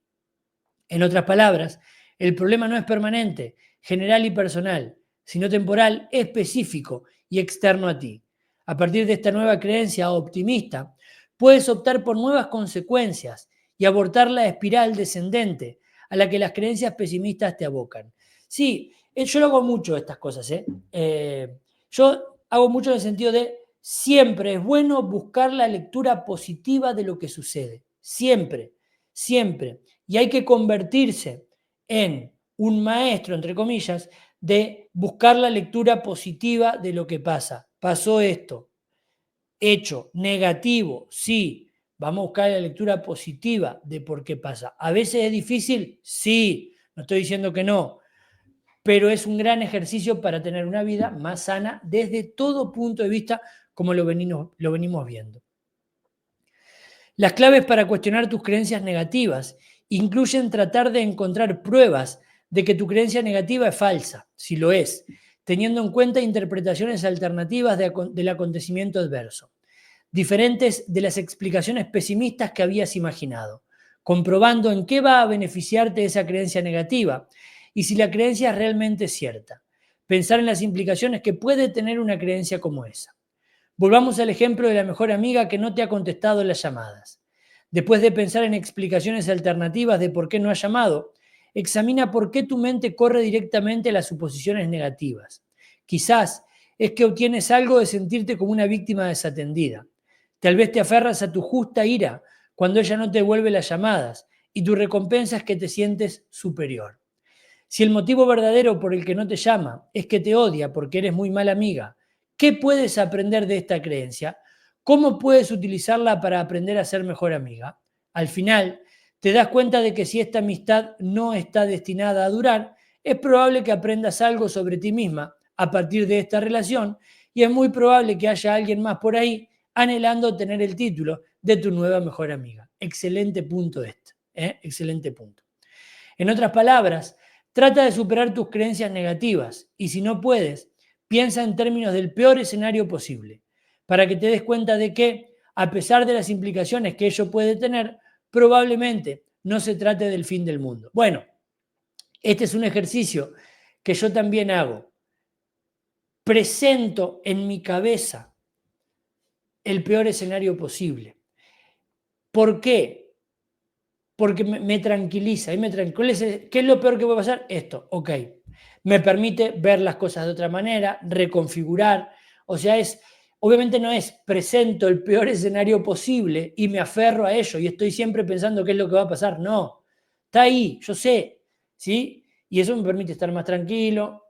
En otras palabras, el problema no es permanente, general y personal, sino temporal, específico y externo a ti. A partir de esta nueva creencia optimista, puedes optar por nuevas consecuencias y abortar la espiral descendente a la que las creencias pesimistas te abocan. Sí, yo lo hago mucho estas cosas. Yo hago mucho en el sentido de siempre es bueno buscar la lectura positiva de lo que sucede. Siempre, siempre. Y hay que convertirse en un maestro, entre comillas, de buscar la lectura positiva de lo que pasa. Pasó esto, hecho negativo, sí. Vamos a buscar la lectura positiva de por qué pasa. ¿A veces es difícil? Sí. No estoy diciendo que no, pero es un gran ejercicio para tener una vida más sana desde todo punto de vista, como lo venimos viendo. Las claves para cuestionar tus creencias negativas incluyen tratar de encontrar pruebas de que tu creencia negativa es falsa, si lo es, teniendo en cuenta interpretaciones alternativas del acontecimiento adverso, diferentes de las explicaciones pesimistas que habías imaginado, comprobando en qué va a beneficiarte esa creencia negativa y si la creencia es realmente cierta. Pensar en las implicaciones que puede tener una creencia como esa. Volvamos al ejemplo de la mejor amiga que no te ha contestado las llamadas. Después de pensar en explicaciones alternativas de por qué no ha llamado, examina por qué tu mente corre directamente a las suposiciones negativas. Quizás es que obtienes algo de sentirte como una víctima desatendida. Tal vez te aferras a tu justa ira cuando ella no te devuelve las llamadas y tu recompensa es que te sientes superior. Si el motivo verdadero por el que no te llama es que te odia porque eres muy mala amiga, ¿qué puedes aprender de esta creencia? ¿Cómo puedes utilizarla para aprender a ser mejor amiga? Al final, te das cuenta de que si esta amistad no está destinada a durar, es probable que aprendas algo sobre ti misma a partir de esta relación y es muy probable que haya alguien más por ahí anhelando tener el título de tu nueva mejor amiga. Excelente punto este, excelente punto. En otras palabras, trata de superar tus creencias negativas y si no puedes, piensa en términos del peor escenario posible, para que te des cuenta de que, a pesar de las implicaciones que ello puede tener, probablemente no se trate del fin del mundo. Bueno, este es un ejercicio que yo también hago. Presento en mi cabeza el peor escenario posible. ¿Por qué? Porque me tranquiliza y me tranquiliza. ¿Qué es lo peor que puede pasar? Esto, ok. Me permite ver las cosas de otra manera, reconfigurar. O sea, obviamente no es presento el peor escenario posible y me aferro a ello y estoy siempre pensando qué es lo que va a pasar. No, está ahí, yo sé, ¿sí? Y eso me permite estar más tranquilo,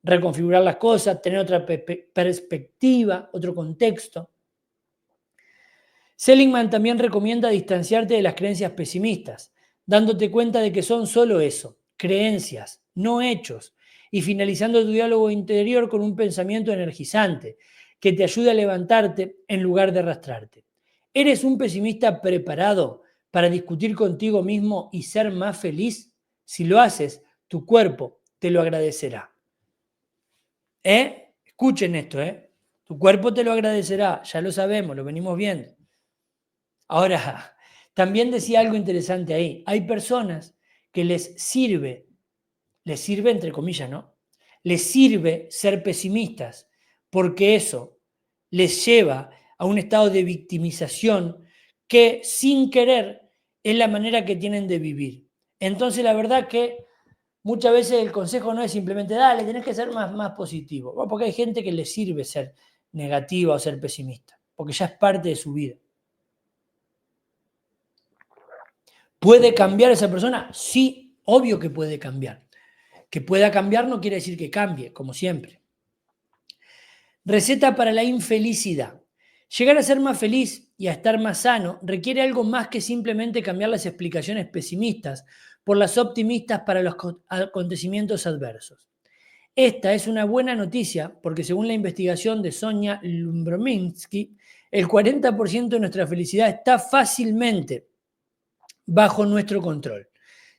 reconfigurar las cosas, tener otra perspectiva, otro contexto. Seligman también recomienda distanciarte de las creencias pesimistas, dándote cuenta de que son solo eso, creencias, no hechos, y finalizando tu diálogo interior con un pensamiento energizante que te ayude a levantarte en lugar de arrastrarte. ¿Eres un pesimista preparado para discutir contigo mismo y ser más feliz? Si lo haces, tu cuerpo te lo agradecerá. Escuchen esto, Tu cuerpo te lo agradecerá, ya lo sabemos, lo venimos viendo. Ahora, también decía algo interesante ahí. Hay personas que les sirve entre comillas, ¿no? Les sirve ser pesimistas porque eso les lleva a un estado de victimización que sin querer es la manera que tienen de vivir. Entonces, la verdad que muchas veces el consejo no es simplemente, dale, tenés que ser más positivo. Bueno, porque hay gente que les sirve ser negativa o ser pesimista, porque ya es parte de su vida. ¿Puede cambiar esa persona? Sí, obvio que puede cambiar. Que pueda cambiar no quiere decir que cambie, como siempre. Receta para la infelicidad. Llegar a ser más feliz y a estar más sano requiere algo más que simplemente cambiar las explicaciones pesimistas por las optimistas para los acontecimientos adversos. Esta es una buena noticia porque según la investigación de Sonia Lumbrominsky, el 40% de nuestra felicidad está fácilmente bajo nuestro control.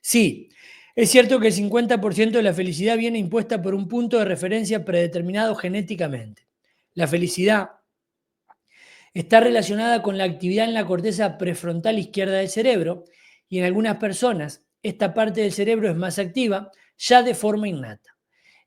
Sí, es cierto que el 50% de la felicidad viene impuesta por un punto de referencia predeterminado genéticamente. La felicidad está relacionada con la actividad en la corteza prefrontal izquierda del cerebro y en algunas personas esta parte del cerebro es más activa ya de forma innata.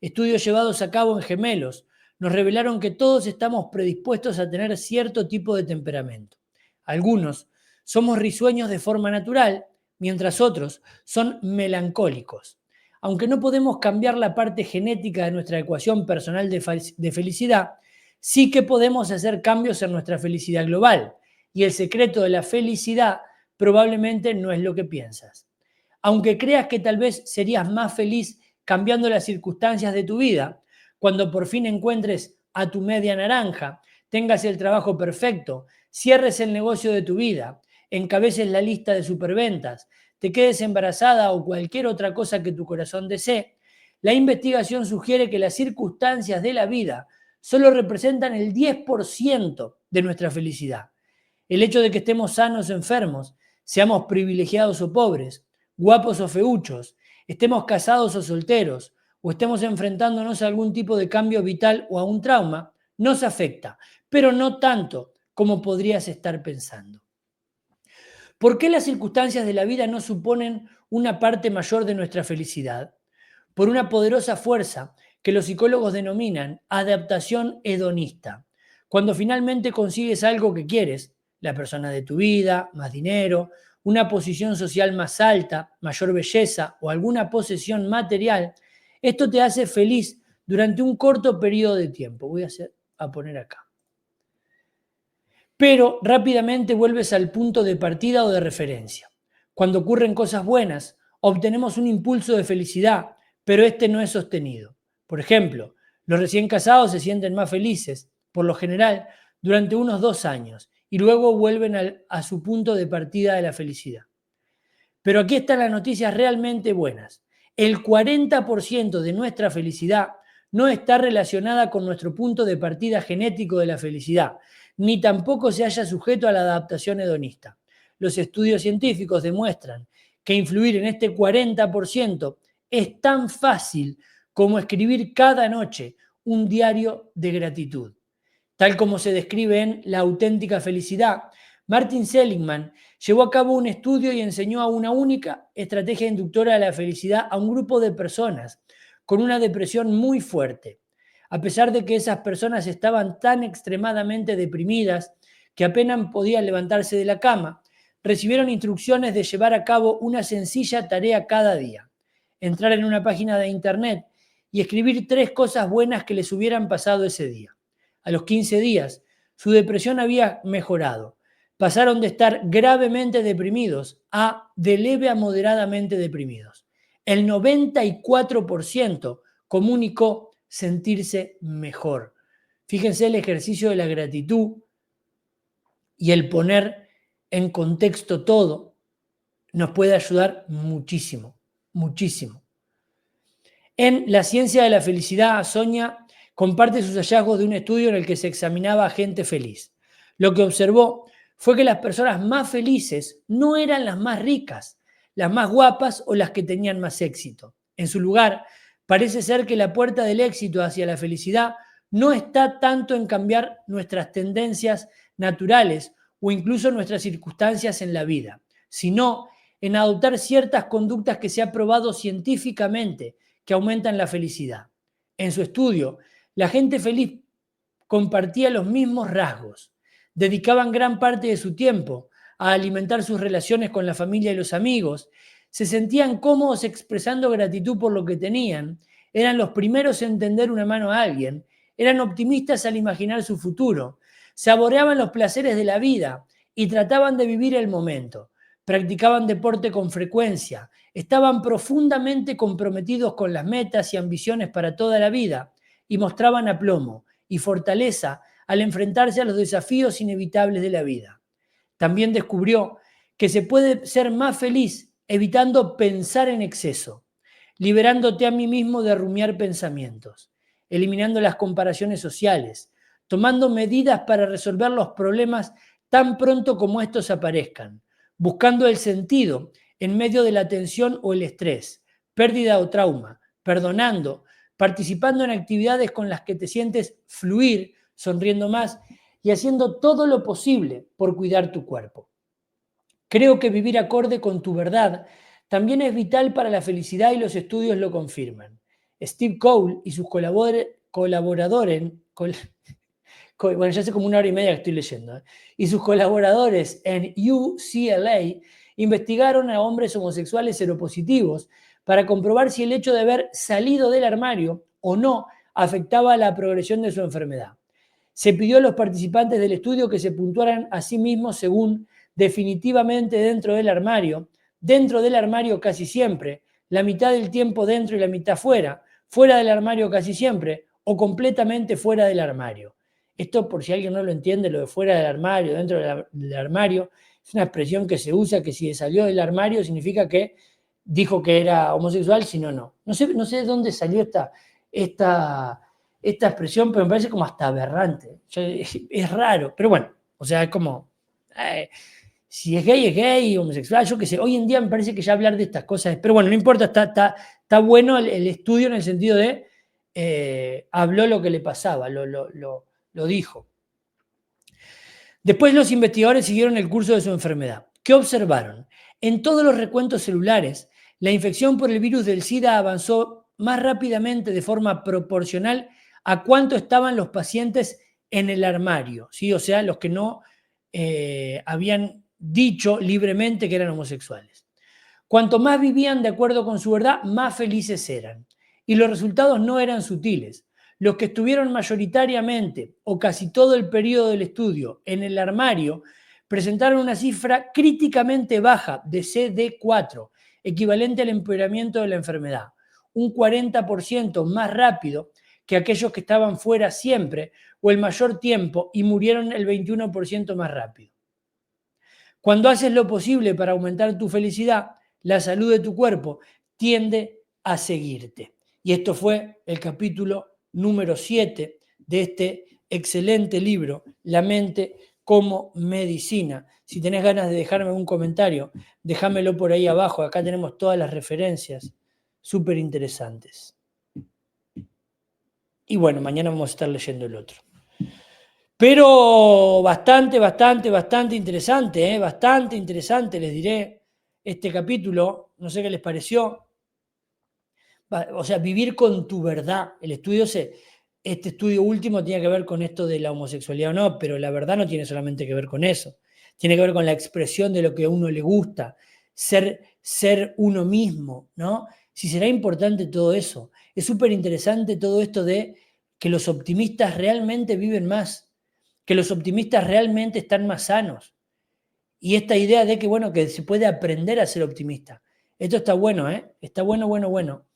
Estudios llevados a cabo en gemelos nos revelaron que todos estamos predispuestos a tener cierto tipo de temperamento. Algunos somos risueños de forma natural, mientras otros son melancólicos. Aunque no podemos cambiar la parte genética de nuestra ecuación personal de felicidad, sí que podemos hacer cambios en nuestra felicidad global. Y el secreto de la felicidad probablemente no es lo que piensas. Aunque creas que tal vez serías más feliz cambiando las circunstancias de tu vida, cuando por fin encuentres a tu media naranja, tengas el trabajo perfecto, cierres el negocio de tu vida, encabeces la lista de superventas, te quedes embarazada o cualquier otra cosa que tu corazón desee, la investigación sugiere que las circunstancias de la vida solo representan el 10% de nuestra felicidad. El hecho de que estemos sanos o enfermos, seamos privilegiados o pobres, guapos o feuchos, estemos casados o solteros, o estemos enfrentándonos a algún tipo de cambio vital o a un trauma, nos afecta, pero no tanto como podrías estar pensando. ¿Por qué las circunstancias de la vida no suponen una parte mayor de nuestra felicidad? Por una poderosa fuerza que los psicólogos denominan adaptación hedonista. Cuando finalmente consigues algo que quieres, la persona de tu vida, más dinero, una posición social más alta, mayor belleza o alguna posesión material, esto te hace feliz durante un corto periodo de tiempo. Voy a poner acá. Pero rápidamente vuelves al punto de partida o de referencia. Cuando ocurren cosas buenas, obtenemos un impulso de felicidad, pero este no es sostenido. Por ejemplo, los recién casados se sienten más felices, por lo general, durante unos 2 años, y luego vuelven a su punto de partida de la felicidad. Pero aquí están las noticias realmente buenas. El 40% de nuestra felicidad no está relacionada con nuestro punto de partida genético de la felicidad, ni tampoco se halla sujeto a la adaptación hedonista. Los estudios científicos demuestran que influir en este 40% es tan fácil como escribir cada noche un diario de gratitud. Tal como se describe en La auténtica felicidad, Martin Seligman llevó a cabo un estudio y enseñó a una única estrategia inductora de la felicidad a un grupo de personas con una depresión muy fuerte. A pesar de que esas personas estaban tan extremadamente deprimidas que apenas podían levantarse de la cama, recibieron instrucciones de llevar a cabo una sencilla tarea cada día: entrar en una página de internet y escribir 3 cosas buenas que les hubieran pasado ese día. A los 15 días, su depresión había mejorado. Pasaron de estar gravemente deprimidos a de leve a moderadamente deprimidos. El 94% comunicó sentirse mejor. Fíjense, el ejercicio de la gratitud y el poner en contexto todo nos puede ayudar muchísimo, muchísimo. En La ciencia de la felicidad, Sonia comparte sus hallazgos de un estudio en el que se examinaba a gente feliz. Lo que observó fue que las personas más felices no eran las más ricas, las más guapas o las que tenían más éxito. En su lugar, parece ser que la puerta del éxito hacia la felicidad no está tanto en cambiar nuestras tendencias naturales o incluso nuestras circunstancias en la vida, sino en adoptar ciertas conductas que se ha probado científicamente que aumentan la felicidad. En su estudio, la gente feliz compartía los mismos rasgos. Dedicaban gran parte de su tiempo a alimentar sus relaciones con la familia y los amigos. Se sentían cómodos expresando gratitud por lo que tenían. Eran los primeros en tender una mano a alguien. Eran optimistas al imaginar su futuro. Saboreaban los placeres de la vida y trataban de vivir el momento. Practicaban deporte con frecuencia, estaban profundamente comprometidos con las metas y ambiciones para toda la vida y mostraban aplomo y fortaleza al enfrentarse a los desafíos inevitables de la vida. También descubrió que se puede ser más feliz evitando pensar en exceso, liberándote a mí mismo de rumiar pensamientos, eliminando las comparaciones sociales, tomando medidas para resolver los problemas tan pronto como estos aparezcan, buscando el sentido en medio de la tensión o el estrés, pérdida o trauma, perdonando, participando en actividades con las que te sientes fluir, sonriendo más y haciendo todo lo posible por cuidar tu cuerpo. Creo que vivir acorde con tu verdad también es vital para la felicidad y los estudios lo confirman. Steve Cole y sus colaboradores bueno, ya hace como 1 hora y media que estoy leyendo, y sus colaboradores en UCLA investigaron a hombres homosexuales seropositivos para comprobar si el hecho de haber salido del armario o no afectaba la progresión de su enfermedad. Se pidió a los participantes del estudio que se puntuaran a sí mismos según definitivamente dentro del armario casi siempre, la mitad del tiempo dentro y la mitad fuera, fuera del armario casi siempre o completamente fuera del armario. Esto, por si alguien no lo entiende, lo de fuera del armario, dentro del armario, es una expresión que se usa que si salió del armario significa que dijo que era homosexual, si no, no. No sé de dónde salió esta expresión, pero me parece como hasta aberrante. Es raro, pero bueno, o sea, es como, si es gay, homosexual, yo qué sé. Hoy en día me parece que ya hablar de estas cosas, pero bueno, no importa, está bueno el estudio en el sentido de habló lo que le pasaba, lo dijo. Después los investigadores siguieron el curso de su enfermedad. ¿Qué observaron? En todos los recuentos celulares, la infección por el virus del SIDA avanzó más rápidamente de forma proporcional a cuánto estaban los pacientes en el armario, ¿sí? O sea, los que no habían dicho libremente que eran homosexuales. Cuanto más vivían de acuerdo con su verdad, más felices eran. Y los resultados no eran sutiles. Los que estuvieron mayoritariamente o casi todo el periodo del estudio en el armario presentaron una cifra críticamente baja de CD4, equivalente al empeoramiento de la enfermedad, un 40% más rápido que aquellos que estaban fuera siempre o el mayor tiempo y murieron el 21% más rápido. Cuando haces lo posible para aumentar tu felicidad, la salud de tu cuerpo tiende a seguirte. Y esto fue el capítulo número 7 de este excelente libro, La mente como medicina. Si tenés ganas de dejarme un comentario, déjamelo por ahí abajo. Acá tenemos todas las referencias súper interesantes. Y bueno, mañana vamos a estar leyendo el otro. Pero bastante interesante, bastante interesante, les diré, este capítulo. No sé qué les pareció. O sea, vivir con tu verdad. Este estudio último tiene que ver con esto de la homosexualidad o no, pero la verdad no tiene solamente que ver con eso. Tiene que ver con la expresión de lo que a uno le gusta, ser uno mismo, ¿no? Si será importante todo eso. Es súper interesante todo esto de que los optimistas realmente viven más, que los optimistas realmente están más sanos. Y esta idea de que, bueno, que se puede aprender a ser optimista. Esto está bueno, ¿eh? Está bueno.